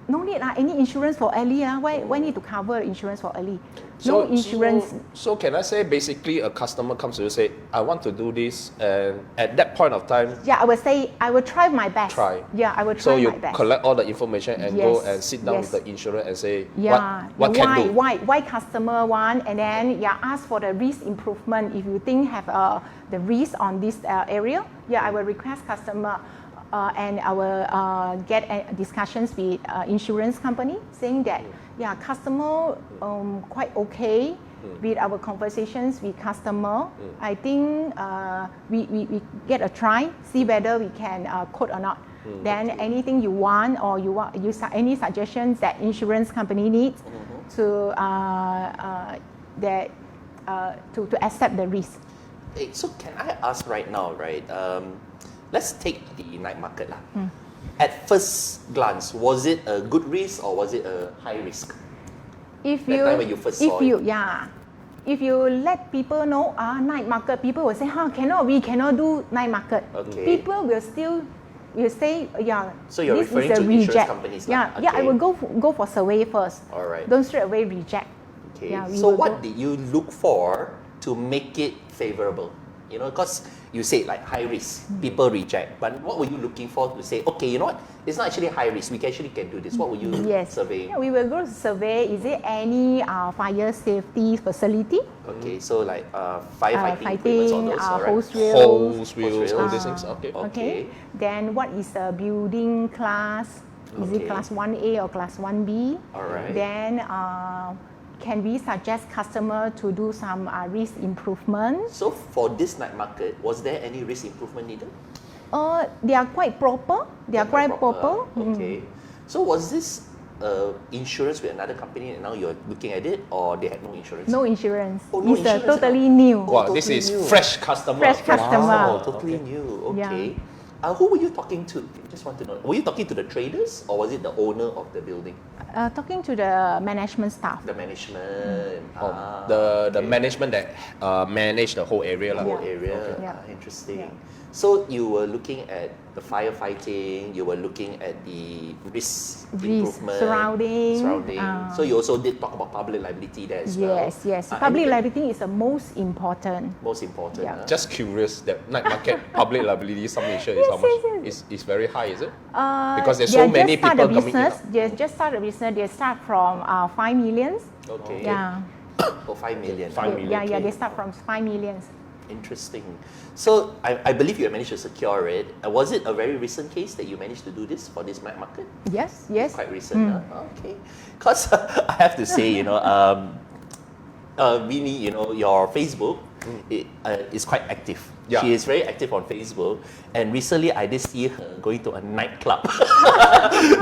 C: No need any insurance for alley. Why need to cover insurance for alley? No insurance.
A: So can I say basically a customer comes to you and say, I want to do this, and at that point of time,
C: Yeah, I would say I will try my best.
A: Try.
C: Yeah, I will try
A: so you
C: my best.
A: collect all the information and go
C: Yes,
A: and sit down
C: yes.
A: with the insurer and say,
C: Yeah,
A: what can do?
C: why customer want, and then ask for the risk improvement. If you think have the risk on this area, I will request customer, and I will get discussions with insurance company saying that customer quite okay with our conversations with customer. I think we get a try, see whether we can quote or not. Then anything you want or any suggestions that insurance company needs to accept the risk.
B: Hey, so can I ask right now, right? Let's take the night market lah. At first glance, was it a good risk or was it a high risk?
C: If
B: That time when you first saw it.
C: If you let people know night market, people will say, we cannot do night market.
B: Okay.
C: People will still say,
B: So you're
C: this
B: referring
C: is a
B: to insurance
C: reject.
B: companies
C: Yeah,
B: lah.
C: I
B: Okay.
C: will go for survey first.
B: Alright.
C: Don't straight away reject.
B: Okay.
C: Yeah, we
B: So
C: will
B: what
C: go-
B: did you look for to make it favorable? You know, because you said like high risk, people reject. But what were you looking for to say, okay, you know what? It's not actually high risk. We can do this. What were you
C: Yes.
B: surveying?
C: Yeah, we will go to survey. Is there any fire safety facility?
B: Okay, so like firefighting equipment, all those, alright.
C: hose wheels.
A: Hose, wheels, all
B: wheels.
A: these things. Okay.
B: Okay.
C: Then what is the building class? Is
B: Okay.
C: it class 1A or class 1B?
B: Alright.
C: Then can we suggest customer to do some risk improvement?
B: So for this night market, was there any risk improvement needed?
C: They are quite proper. They are quite proper.
B: Okay. So was this insurance with another company and now you're looking at it, or they had no insurance?
C: No insurance.
B: Oh, no
C: it's
B: insurance at
C: totally
B: all.
C: new.
A: Wow, this
B: Totally
A: is
B: new.
A: fresh customer.
C: Fresh customer.
B: Wow, totally new. Okay. Who were you talking to? Can you just want to know, were you talking to the traders or was it the owner of the building?
C: Talking to the management staff.
B: The management.
A: The management that manage the whole area.
B: The
A: lah.
B: whole area.
C: Yeah.
B: Interesting.
C: Yeah.
B: So you were looking at the firefighting, you were looking at the risk improvement,
C: surrounding,
B: So you also did talk about public liability there as well.
C: Yes, yes.
B: anything
C: Public liability is the most important.
B: most important.
C: Yeah.
A: Just curious, that night market public liability sum insured is how much? Is very high, is it? Because there's so
C: they
A: many
C: just start
A: people
C: the
A: coming in.
C: business. They just start the business. They start from 5 million.
B: Okay.
C: Yeah.
B: For 5 million.
A: 5 million.
C: Yeah, yeah.
B: Okay.
C: They start from 5 million.
B: Interesting. So I believe you managed to secure it. Was it a very recent case that you managed to do this for this night market?
C: Yes, yes.
B: Quite recent, huh? Okay. Because I have to say, Winnie, your Facebook is quite active.
A: Yeah.
B: She is very active on Facebook. And recently, I did see her going to a nightclub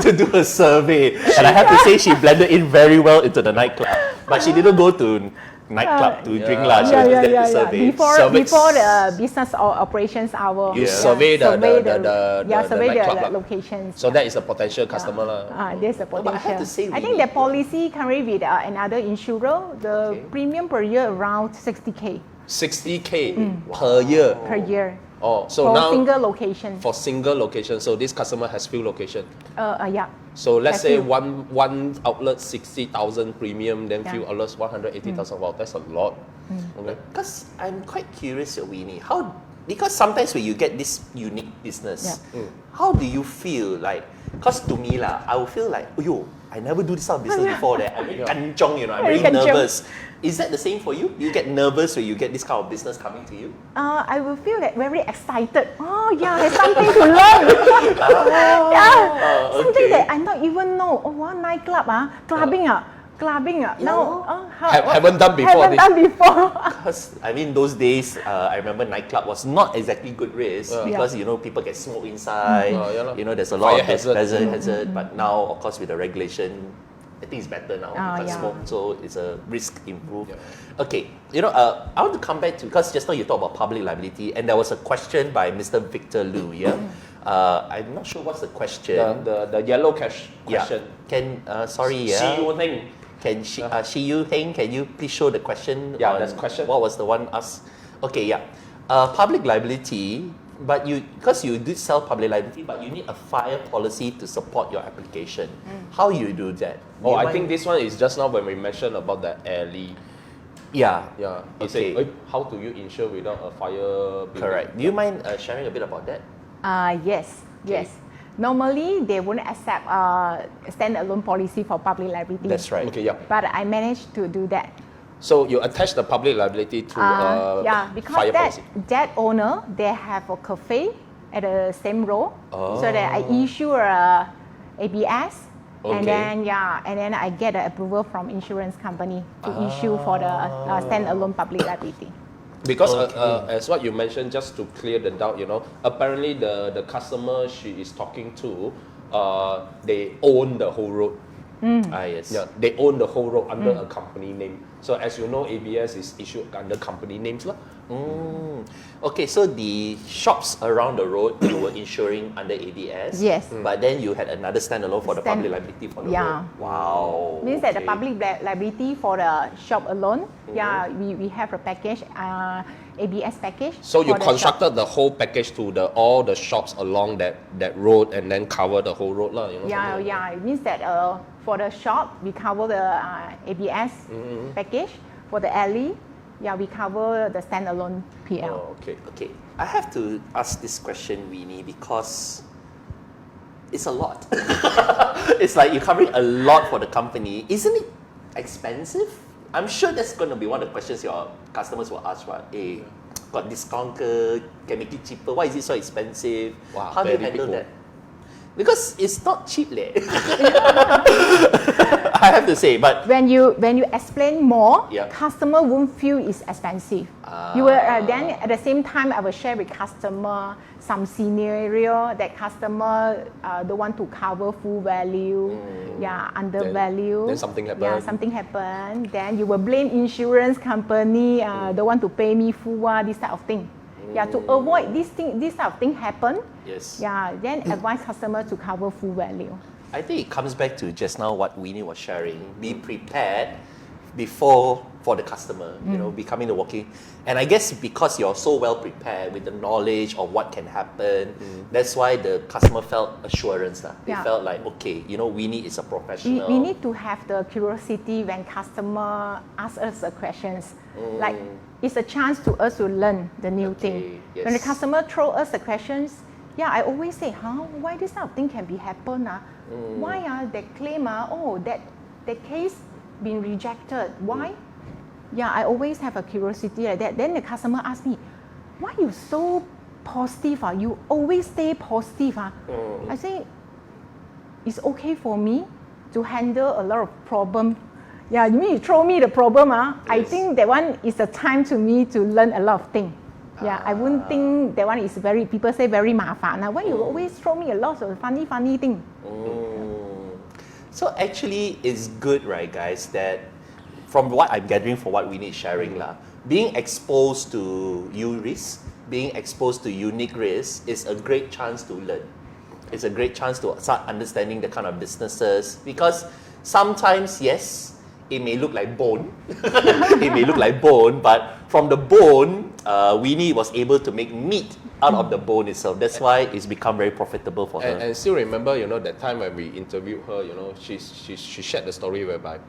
B: to do a survey. And I have to say, she blended in very well into the nightclub. But she didn't go to nightclub to drink lunch. She was just there to survey.
C: Before the business or operations hour.
A: You
B: Yeah.
A: survey the
C: the
A: nightclub lah.
C: locations.
A: So that is a potential customer. lah.
C: There's a
B: No, but I
C: potential.
B: have to say
C: I think
B: we-
C: the policy currently with another insurer, the
B: Okay.
C: premium per year around 60K
A: 60K per year.
C: per year
A: Oh, so
C: for
A: now
C: single location.
A: for single location, so this customer has few location.
C: Yeah.
A: So let's
C: Have
A: say
C: few.
A: one outlet 60,000 premium, then few
C: Yeah.
A: outlets 180,000. Wow, that's a lot. Okay.
B: Because I'm quite curious, Winnie, because sometimes when you get this unique business, how do you feel like? Because to me I will feel like, I never do this kind of business before. That I'm very kanchong, I'm
C: Very
B: very
C: kanchong.
B: nervous. Is that the same for you? You get nervous when you get this kind of business coming to you?
C: I will feel that very excited. Oh yeah, there's something to learn. Yeah, something
B: okay.
C: that I not even know. Oh, one nightclub clubbing Now,
A: Haven't done before
C: Haven't
A: this.
C: done before.
B: Because those days, I remember nightclub was not exactly good risk because people get smoke inside.
A: Yeah lah.
B: There's a lot
A: Fire
B: of
A: hazard.
B: hazard. But now, of course, with the regulation, I think it's better now. You can't
C: yeah.
B: smoke, so it's a risk improved. Okay, I want to come back to, because just now you talked about public liability, and there was a question by Mr. Victor Liu. Yeah, I'm not sure what's the question.
A: The yellow cash question.
B: Can sorry, yeah.
A: See you thing.
B: Can Shi Yu Heng, can you please show the question?
A: Yeah,
B: on
A: that's question.
B: What was the one asked? Okay, yeah. Public liability, but because you did sell public liability, but you need a fire policy to support your application. How you do that? Do
A: Oh,
B: you
A: I
B: mind-
A: think this one is just now when we mentioned about the alley.
B: Yeah.
A: Yeah. He
B: Okay.
A: said, how do you insure without a fire building?
B: Correct. Do you mind sharing a bit about that?
C: Yes, yes. Normally, they won't accept standalone policy for public liability.
B: That's right.
A: Okay, yeah.
C: But I managed to do that.
A: So you attach the public liability to
C: Because
A: fire policy.
C: that owner, they have a cafe at the same row, so that I issue a ABS,
A: Okay.
C: and then I get the approval from insurance company to issue for the standalone public liability.
A: Because as what you mentioned, just to clear the doubt, apparently the customer she is talking to, they own the whole road.
B: Yes.
A: Yeah, they own the whole road under a company name. So as you know, ABS is issued under company names lah.
B: Okay, so the shops around the road, you were insuring under ABS.
C: Yes.
B: But then you had another standalone for the public liability for the
C: Yeah.
B: road. Wow.
C: Means that the
B: okay.
C: public liability for the shop alone, we have a package, ABS package.
A: So you
C: for the shop.
A: constructed the whole package to all the shops along that road and then cover the whole road lah.
C: Yeah, yeah. It means that for the shop, we cover the ABS package. For the alley, we cover the standalone PL.
A: Oh, okay.
B: Okay, I have to ask this question, Winnie, because it's a lot. It's like you're covering a lot for the company. Isn't it expensive? I'm sure that's going to be one of the questions your customers will ask, right? Hey, got discount, can make it cheaper? Why is it so expensive?
A: Wow,
B: How do you
A: very
B: handle
A: big
B: that? Because it's not cheap, leh. I have to say, but
C: When you explain more,
B: Yeah.
C: customer won't feel it's expensive. You will then at the same time I will share with customer some scenario that customer don't want to cover full value, undervalue.
A: Then something happen.
C: Yeah, something happen. Then you will blame insurance company don't want to pay me full this type of thing. Yeah, to avoid this type of thing happen.
B: Yes.
C: Yeah, then advise customer to cover full value.
B: I think it comes back to just now what Winnie was sharing. Be prepared before for the customer, becoming the walking. And I guess because you're so well prepared with the knowledge of what can happen, that's why the customer felt assurance. They
C: Yeah.
B: felt like, okay, Winnie is a professional.
C: We need to have the curiosity when customer ask us the questions. Like it's a chance to us to learn the new thing.
B: Yes.
C: When the customer throw us the questions, I always say, why this type of thing can be happen? Why that claim that case been rejected? Why? I always have a curiosity like that. Then the customer asks me, why you so positive? You always stay positive. I say, it's okay for me to handle a lot of problem. You mean you throw me the problem? I think that one is a time to me to learn a lot of things. I wouldn't think that one is very, people say very 麻烦. Why you always throw me a lot of funny thing?
B: So actually, it's good, right, guys, that from what I'm gathering from what Winnie is sharing, being exposed to new risks, being exposed to unique risks is a great chance to learn. It's a great chance to start understanding the kind of businesses, because sometimes, yes, it may look like bone. It may look like bone, but from the bone, Winnie was able to make meat out of the bone itself. That's why it's become very profitable for her.
A: And still remember, that time when we interviewed her, she shared the story whereby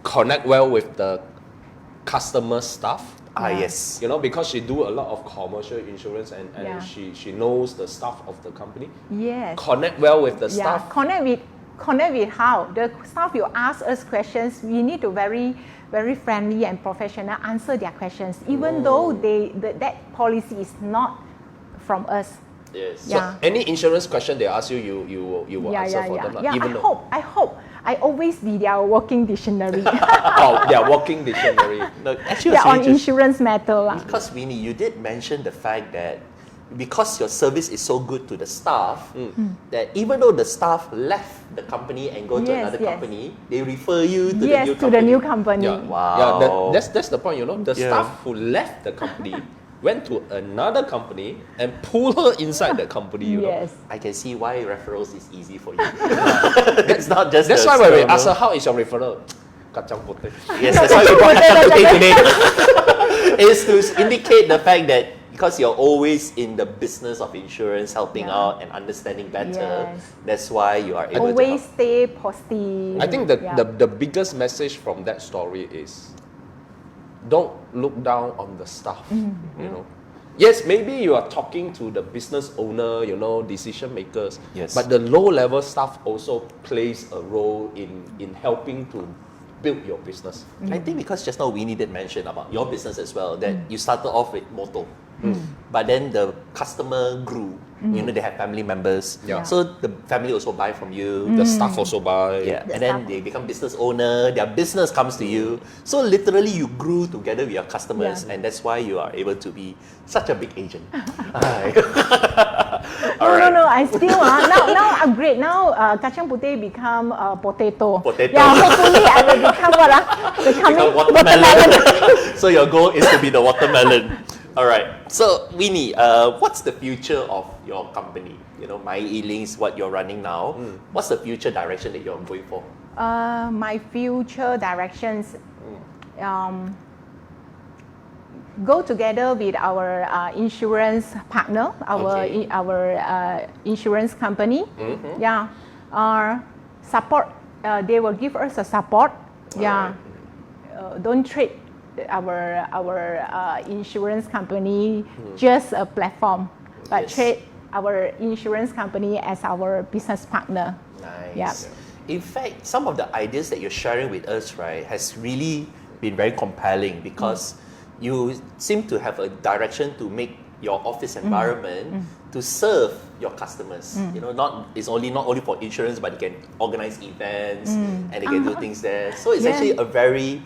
A: connect well with the customer staff.
B: Yes.
A: Because she do a lot of commercial insurance and she knows the staff of the company.
C: Yes.
A: Connect well with the staff.
C: Connect with how? The staff will ask us questions. We need to very friendly and professional answer their questions, even though that policy is not from us.
B: Yes.
A: So any insurance question they ask you, you will answer for them. Even
C: I hope I always be their working dictionary.
A: their walking dictionary.
B: No, actually,
C: Yeah,
B: it's
C: on
B: interesting.
C: insurance matter.
B: Because Winnie, you did mention the fact that because your service is so good to the staff, that even though the staff left the company and go to
C: Yes,
B: another
C: yes.
B: company, they refer you to the
C: Yes,
B: new
C: to
B: company.
C: the new company.
A: Yeah,
B: Wow.
A: that's the point. The
B: Yeah.
A: staff who left the company went to another company and pulled her inside the company.
C: Yes.
B: I can see why referrals is easy for you. That's not just.
A: That's
B: the
A: why when we
B: external.
A: ask her, how is your referral? Kacang putih.
B: Yes, that's why we brought Kacang Putih today. Is to indicate the fact that because you're always in the business of insurance, helping out and understanding better,
C: Yes.
B: that's why you are able
C: Always
B: to help.
C: stay positive.
A: I think the biggest message from that story is don't look down on the staff. Yes, maybe you are talking to the business owner, decision makers.
B: Yes.
A: But the low level staff also plays a role in helping to build your business.
B: I think because just now Winnie did mention about your business as well, that you started off with motor. But then the customer grew. They have family members.
A: Yeah.
B: So the family also buy from you.
A: The staff also buy.
B: Yeah.
C: The
B: And then
C: staff.
B: they become business owner, their business comes to you. So literally you grew together with your customers,
C: Yeah.
B: and that's why you are able to be such a big agent.
C: No, I still now upgrade. Now kacang putih become potato.
B: Potato.
C: Yeah, hopefully I will become what? Becoming
B: Become watermelon. So your goal is to be the watermelon. All right. So Winnie, what's the future of your company? My E-Links, what you're running now. What's the future direction that you're going for?
C: My future directions. Go together with our insurance partner,
B: Okay.
C: our insurance company. Support. They will give us a support. Don't treat our insurance company just a platform, but
B: Yes.
C: treat our insurance company as our business partner.
B: Nice. In fact, some of the ideas that you're sharing with us, right, has really been very compelling because you seem to have a direction to make your office environment to serve your customers. It's not only for insurance, but you can organize events and they can do things there. So it's actually a very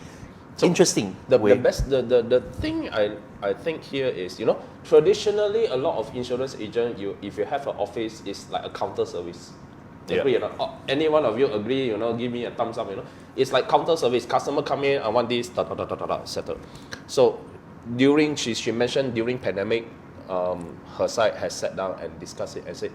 B: interesting
A: The
B: way.
A: best the thing I think here is traditionally a lot of insurance agent if you have an office it's like a counter service. Agree or not? Any one of you agree? Give me a thumbs up. It's like counter service. Customer come in, I want this, settle. So she mentioned during pandemic, her side has sat down and discussed it and said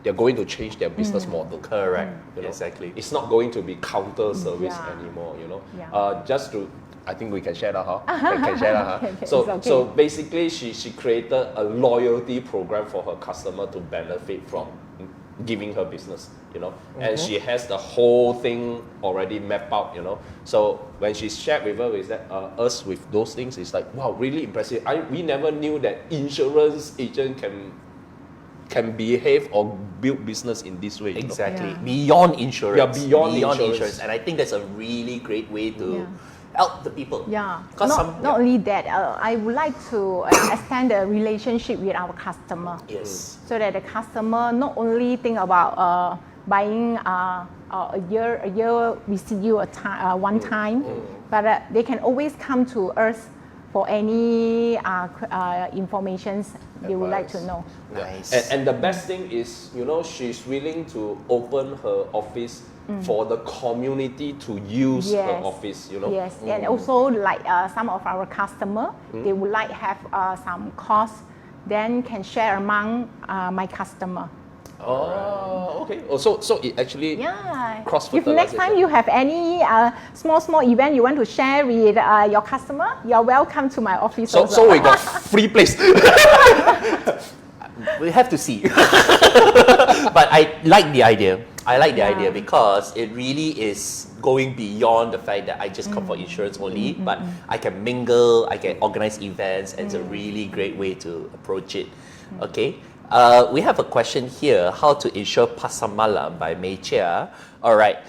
A: they're going to change their business model.
B: Correct.
A: You know?
B: Exactly.
A: It's not going to be counter service
C: Yeah.
A: anymore, you know.
C: Yeah.
A: Just to, I think we can share that, huh? Can share that, huh?
C: Okay,
A: So,
C: it's okay.
A: so basically, she created a loyalty program for her customer to benefit from giving her business, you know. And she has the whole thing already mapped out, you know. So when she shared with her, is that us with those things, it's like, wow, really impressive. We never knew that insurance agent can behave or build business in this way. You know?
B: Exactly.
C: Yeah.
B: Beyond insurance.
A: Yeah, beyond insurance.
B: And I think that's a really great way to
C: Yeah.
B: help the people.
C: Yeah.
B: Because
C: Not only that, I would like to extend the relationship with our customer.
B: Yes.
C: So that the customer not only think about buying a year we see you one time, but they can always come to us for any informations they would like to
A: Advice.
C: know.
B: Nice.
A: And the best thing is, you know, she's willing to open her office for the community to use her
C: Yes.
A: office, you know.
C: Yes, and also like some of our customer, they would like have some cost, then can share among my customer.
A: Oh, okay. Oh, so it actually
C: Yeah.
A: cross
C: If next time you have any small event you want to share with your customer, you're welcome to my office.
A: so
C: also.
A: we got free place.
B: We have to see. But I like the idea. I like the
C: Yeah.
B: idea because it really is going beyond the fact that I just come for insurance only, but I can mingle, I can organize events, and it's a really great way to approach it. Okay. We have a question here, how to insure Pasar Malam by Mei Chia. All right.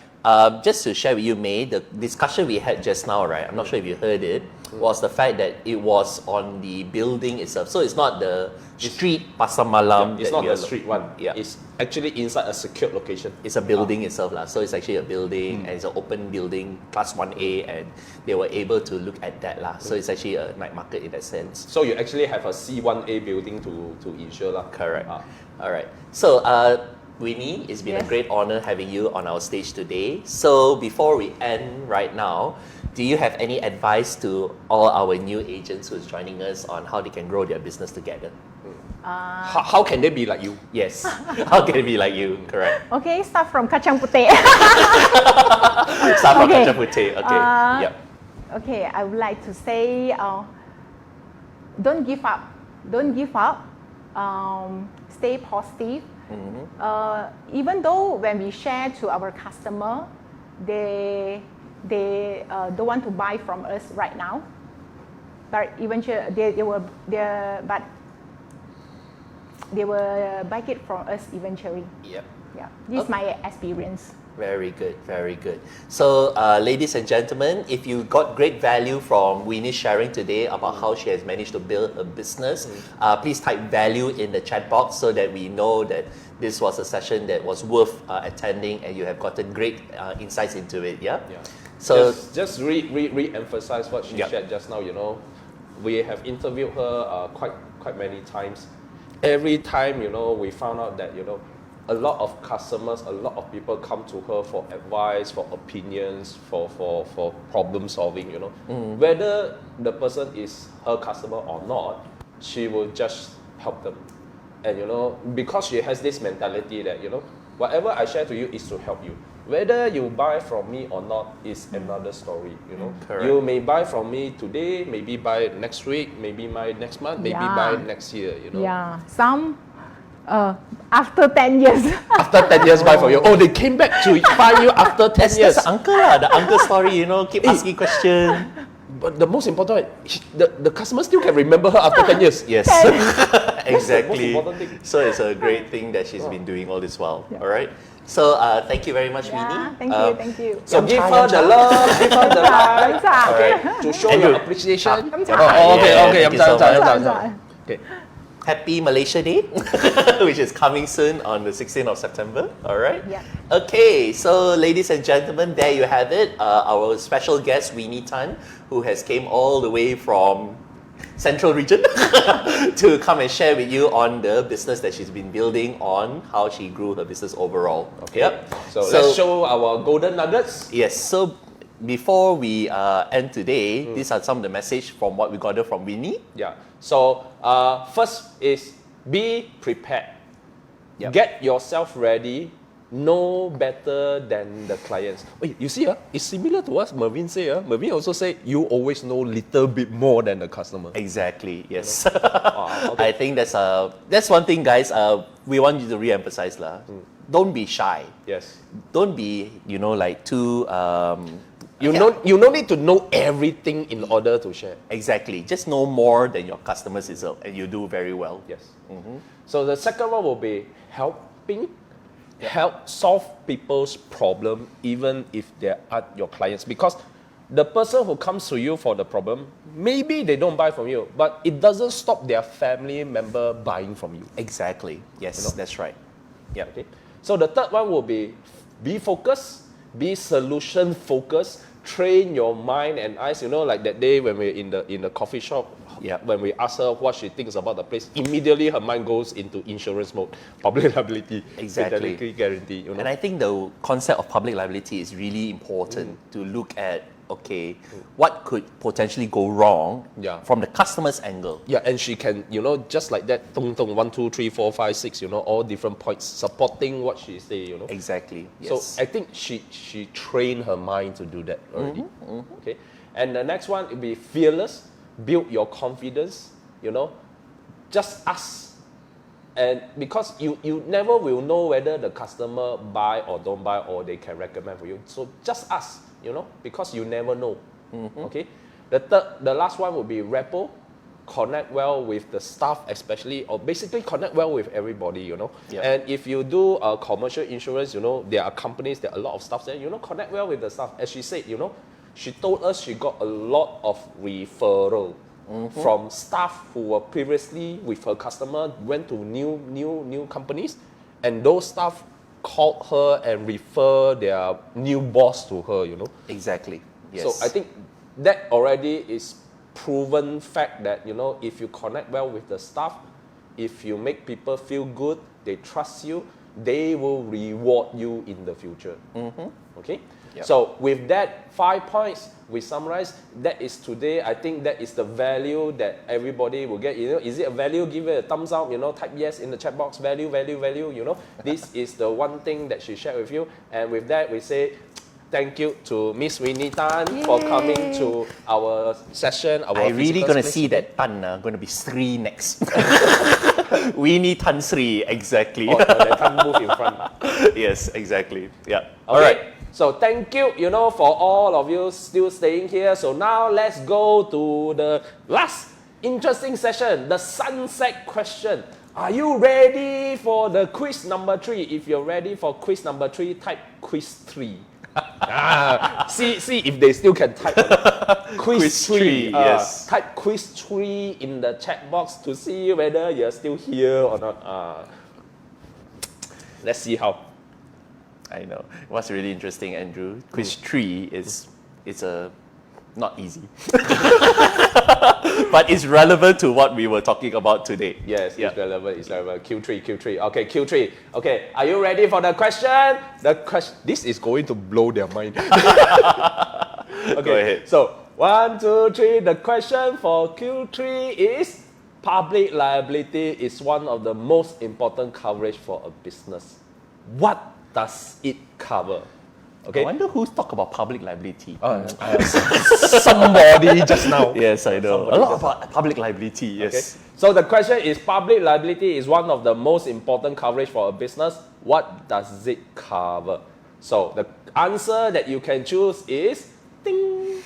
B: Just to share with you, May, the discussion we had just now, right? I'm not sure if you heard it, was the fact that it was on the building itself. So it's not the street Pasar Malam.
A: It's
B: that
A: not
B: we
A: the
B: are
A: street one.
B: Yeah.
A: It's actually inside a secured location.
B: It's a building itself, lah. So it's actually a building and it's an open building, class 1A, and they were able to look at that, lah. So it's actually a night market in that sense.
A: So you actually have a C1A building to insure, lah.
B: Correct.
A: Ah.
B: All right. So, Winnie, it's been a
C: Yes.
B: great honor having you on our stage today. So, before we end right now, do you have any advice to all our new agents who's joining us on how they can grow their business together?
A: How can they be like you?
B: Yes. How can it be like you? Correct.
C: Okay, start from Kacang Puteh.
B: Start from
C: Okay.
B: Kacang Puteh. Okay. Yep.
C: Okay, I would like to say, don't give up. Don't give up. Stay positive. Even though when we share to our customer, they don't want to buy from us right now, but eventually they will buy it from us eventually.
B: Yep.
C: Yeah, this is my experience.
B: Very good, very good. So, ladies and gentlemen, if you got great value from Winnie sharing today about how she has managed to build a business, please type value in the chat box so that we know that this was a session that was worth attending and you have gotten great insights into it. Yeah.
A: Yeah.
B: So,
A: just re-emphasize what she
B: Yep.
A: shared just now. You know, we have interviewed her quite many times. Every time, you know, we found out that, you know, a lot of customers, a lot of people come to her for advice, for opinions, for problem solving, you know. Whether the person is her customer or not, she will just help them. And, you know, because she has this mentality that, you know, whatever I share to you is to help you. Whether you buy from me or not is another story, you know.
B: Correct.
A: You may buy from me today, maybe buy next week, maybe buy next month, maybe
C: Yeah.
A: buy next year, you know.
C: Yeah, some after 10 years.
A: After 10 years buy for you. Oh, they came back to buy you after 10 years.
B: that's the uncle lah, the uncle story, you know, keep asking questions.
A: But the most important, the customer still can remember her after 10 years.
B: Yes, exactly.
A: important thing.
B: So it's a great thing that she's been doing all this while.
C: Yeah.
B: All right. So thank you very much,
C: Yeah,
B: Winnie.
C: thank you.
A: So give
B: Yum
A: her
B: cha,
A: the
B: yum
A: love, give her the light.
C: Yum cha.
A: Okay, to show
B: Andrew.
A: your appreciation.
C: Yum cha.
A: Oh, okay,
B: Yeah,
A: okay.
B: thank you so much.
A: Okay.
B: Happy Malaysia Day, which is coming soon on the 16th of September. All right.
C: Yeah.
B: Okay, so ladies and gentlemen, there you have it. Our special guest, Winnie Tan, who has came all the way from Central Region to come and share with you on the business that she's been building, on how she grew her business overall.
A: Okay.
B: Yep.
A: So let's show our golden nuggets.
B: Yes. So before we end today, these are some of the message from what we got from Winnie.
A: Yeah. So first is be prepared.
B: Yep.
A: Get yourself ready. Know better than the clients. Wait, you see, it's similar to what Mervyn say. Mervyn also say you always know little bit more than the customer.
B: Exactly. Yes.
A: Okay.
B: I think that's one thing, guys. We want you to re-emphasize lah. Don't be shy.
A: Yes.
B: Don't be, like too.
A: You no need to know everything in order to share.
B: Exactly. Just know more than your customers deserve, and you do very well.
A: Yes. So the second one will be helping. Help solve people's problem even if they aren't your clients, because the person who comes to you for the problem, maybe they don't buy from you, but it doesn't stop their family member buying from you.
B: Exactly. Yes, that's right. Yeah.
A: Okay. So the third one will be focused, be solution focused, train your mind and eyes. Like that day when we're in the coffee shop, when we ask her what she thinks about the place, immediately her mind goes into insurance mode, public liability,
B: Exactly.
A: fidelity guarantee.
B: And I think the concept of public liability is really important to look at, what could potentially go wrong from the customer's angle.
A: Yeah, and she can, just like that, 1, 2, 3, 4, 5, 6, all different points supporting what she say,
B: Exactly.
A: So
B: Yes.
A: I think she trained her mind to do that already. Okay, and the next one will be fearless. Build your confidence. Just ask, and because you never will know whether the customer buy or don't buy or they can recommend for you. So just ask, because you never know. Okay, the last one will be rapport. Connect well with the staff, especially, or basically connect well with everybody,
B: Yep.
A: And if you do commercial insurance, there are companies, there are a lot of staff there, connect well with the staff. As she said, she told us she got a lot of referral from staff who were previously with her customer, went to new companies, and those staff called her and refer their new boss to her,
B: Exactly. Yes.
A: So I think that already is proven fact that, if you connect well with the staff, if you make people feel good, they trust you, they will reward you in the future. Okay?
B: Yep.
A: So with that 5 points, we summarize, that is today, I think that is the value that everybody will get. Is it a value? Give it a thumbs up, type yes in the chat box, value. This is the one thing that she shared with you. And with that, we say, thank you to Miss Winnie Tan for coming to our session.
B: I really gonna see that Tan going to be Sri next. Winnie Tan Sri, exactly.
A: Oh, that Tan move in front.
B: Yes, exactly. Yeah.
A: Okay.
B: All right.
A: So thank you, for all of you still staying here. So now let's go to the last interesting session, the sunset question. Are you ready for the quiz number 3? If you're ready for quiz number 3, type quiz 3. See if they still can type quiz 3.
B: Yes.
A: Type quiz 3 in the chat box to see whether you're still here or not. Let's see how.
B: I know. What's really interesting, Andrew? Quiz 3 is not easy. But it's relevant to what we were talking about today.
A: Yes, it's relevant. It's relevant. Q3. Okay, Q3. Okay, are you ready for the question? This is going to blow their mind. Okay,
B: Go ahead.
A: So 1, 2, 3. The question for Q3 is: public liability is one of the most important coverage for a business. What does it cover? Okay.
B: I wonder who's talk about public liability.
A: Somebody just now.
B: Yes, I know.
A: Somebody
B: A lot
A: just
B: about public liability, yes.
A: Okay. So the question is, public liability is one of the most important coverage for a business. What does it cover? So the answer that you can choose is ding.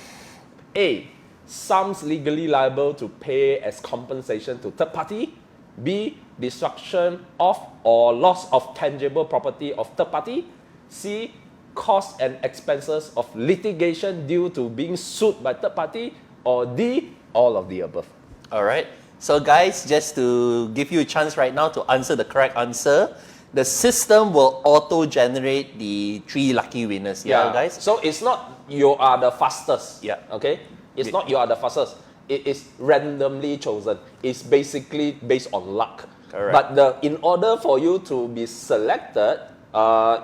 A: A. Sums legally liable to pay as compensation to third party. B. Destruction of or loss of tangible property of third party. C. Costs and expenses of litigation due to being sued by third party. Or D. All of the above.
B: All right. So guys, just to give you a chance right now to answer the correct answer, the system will auto-generate the 3 lucky winners. Yeah, guys?
A: So it's not you are the fastest.
B: Yeah.
A: Okay? It's not you are the fastest. It is randomly chosen. It's basically based on luck.
B: Correct.
A: But in order for you to be selected,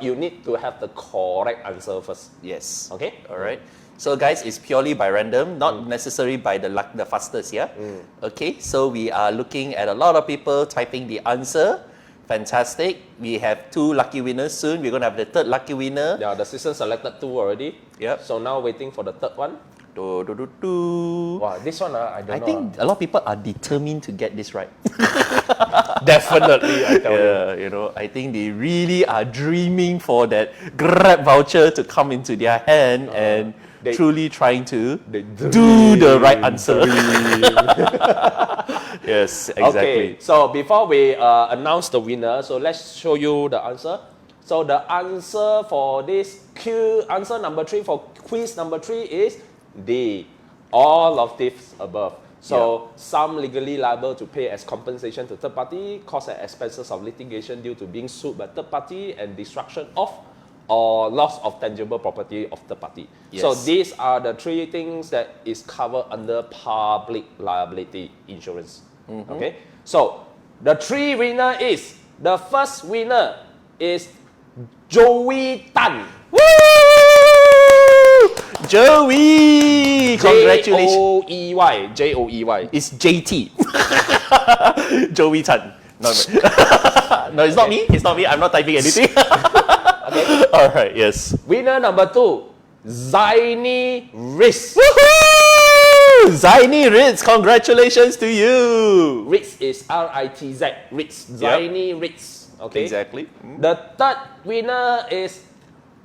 A: you need to have the correct answer first.
B: Yes.
A: Okay?
B: All right. So guys, it's purely by random, not necessarily by the fastest, yeah? Okay, so we are looking at a lot of people typing the answer. Fantastic. We have 2 lucky winners soon. We're going to have the 3rd lucky winner.
A: Yeah, the system selected 2 already.
B: Yep.
A: So now waiting for the 3rd one.
B: Do, do, do, do.
A: Wow, this one, I don't
B: I
A: know.
B: think a lot of people are determined to get this right.
A: Definitely, I tell you.
B: Yeah, you know, I think they really are dreaming for that Grab voucher to come into their hand and
A: they-
B: truly trying to
A: they
B: do the right answer. Yes, exactly.
A: Okay, so before we announce the winner, so let's show you the answer. So the answer for this answer number 3 for quiz number 3 is D. All of this above. So some legally liable to pay as compensation to third party, costs and expenses of litigation due to being sued by third party, and destruction of or loss of tangible property of third party.
B: Yes.
A: So these are the 3 things that is covered under public liability insurance. Okay, so the 3 winner is, the first winner is Joey Tan.
B: Woo! Joey! Congratulations.
A: Joey. Joey.
B: It's JT. Joey Tan. No, no, it's not me. It's not me. I'm not typing anything.
A: Okay.
B: All right, yes.
A: Winner number 2, Zaini Riz.
B: Woohoo! Zaini Ritz, congratulations to you.
A: Riz is R-I-T-Z. Riz. Zaini Riz. Okay.
B: Exactly.
A: The 3rd winner is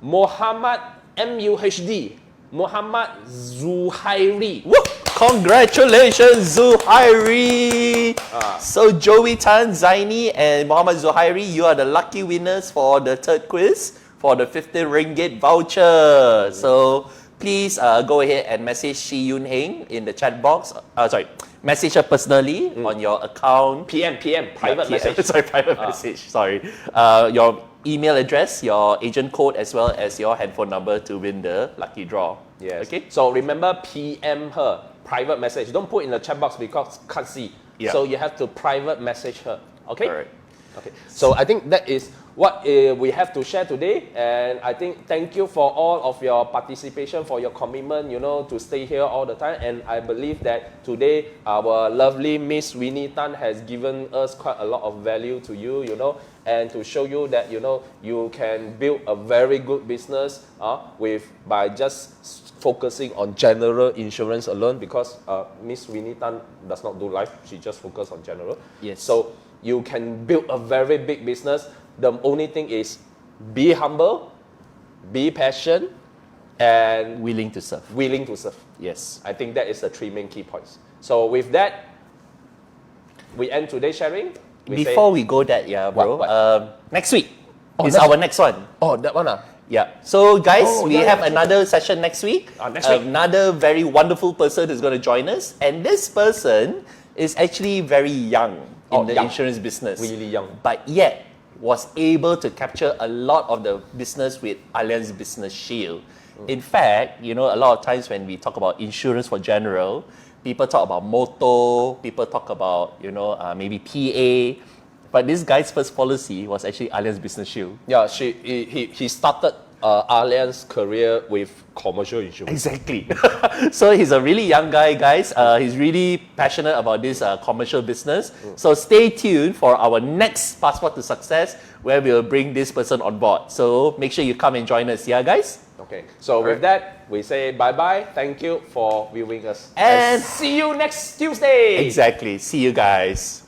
A: Muhammad MUHD. Muhammad Zuhairi.
B: Woo! Congratulations, Zuhairi! So Joey Tan, Zaini, and Muhammad Zuhairi, you are the lucky winners for the 3rd quiz for the 50 ringgit voucher. So please go ahead and message Shi Yun Heng in the chat box. Message her personally on your account.
A: PM, private
B: Yeah,
A: message.
B: Sorry, private message. Sorry. Your email address, your agent code, as well as your handphone number to win the lucky draw.
A: Yes.
B: Okay.
A: So remember, PM her, private message. Don't put in the chat box because can't see.
B: Yeah.
A: So you have to private message her. Okay.
B: All right.
A: Okay. So I think that is what we have to share today, and I think thank you for all of your participation, for your commitment, you know, to stay here all the time. And I believe that today our lovely Miss Winnie Tan has given us quite a lot of value to you, you know, and to show you that, you know, you can build a very good business by just focusing on general insurance alone, because Miss Winnie Tan does not do life, she just focuses on general.
B: Yes.
A: So you can build a very big business. The only thing is be humble, be patient, and
B: Willing to serve.
A: willing to serve.
B: Yes.
A: I think that is the 3 main key points. So with that, we end today's sharing.
B: Before we go that, yeah, bro.
A: What?
B: Next week is
A: next
B: our next one.
A: oh, that one
B: Yeah. So guys,
A: Oh,
B: we
A: yeah,
B: have
A: yeah,
B: another session next week.
A: Next week.
B: Another very wonderful person is going to join us, and this person is actually very young in the
A: young.
B: insurance business.
A: Really young.
B: But yet was able to capture a lot of the business with Allianz Business Shield. In fact, you know, a lot of times when we talk about insurance for general, people talk about motor, people talk about, you know, maybe PA. But this guy's first policy was actually Allianz Business Shield.
A: Yeah, he started Allianz career with commercial insurance.
B: Exactly. So he's a really young guy, guys. He's really passionate about this commercial business. So stay tuned for our next Passport to Success, where we'll bring this person on board. So make sure you come and join us, yeah, guys?
A: Okay, so with that, we say bye-bye. Thank you for viewing us.
B: And
A: see you next Tuesday.
B: Exactly. See you guys.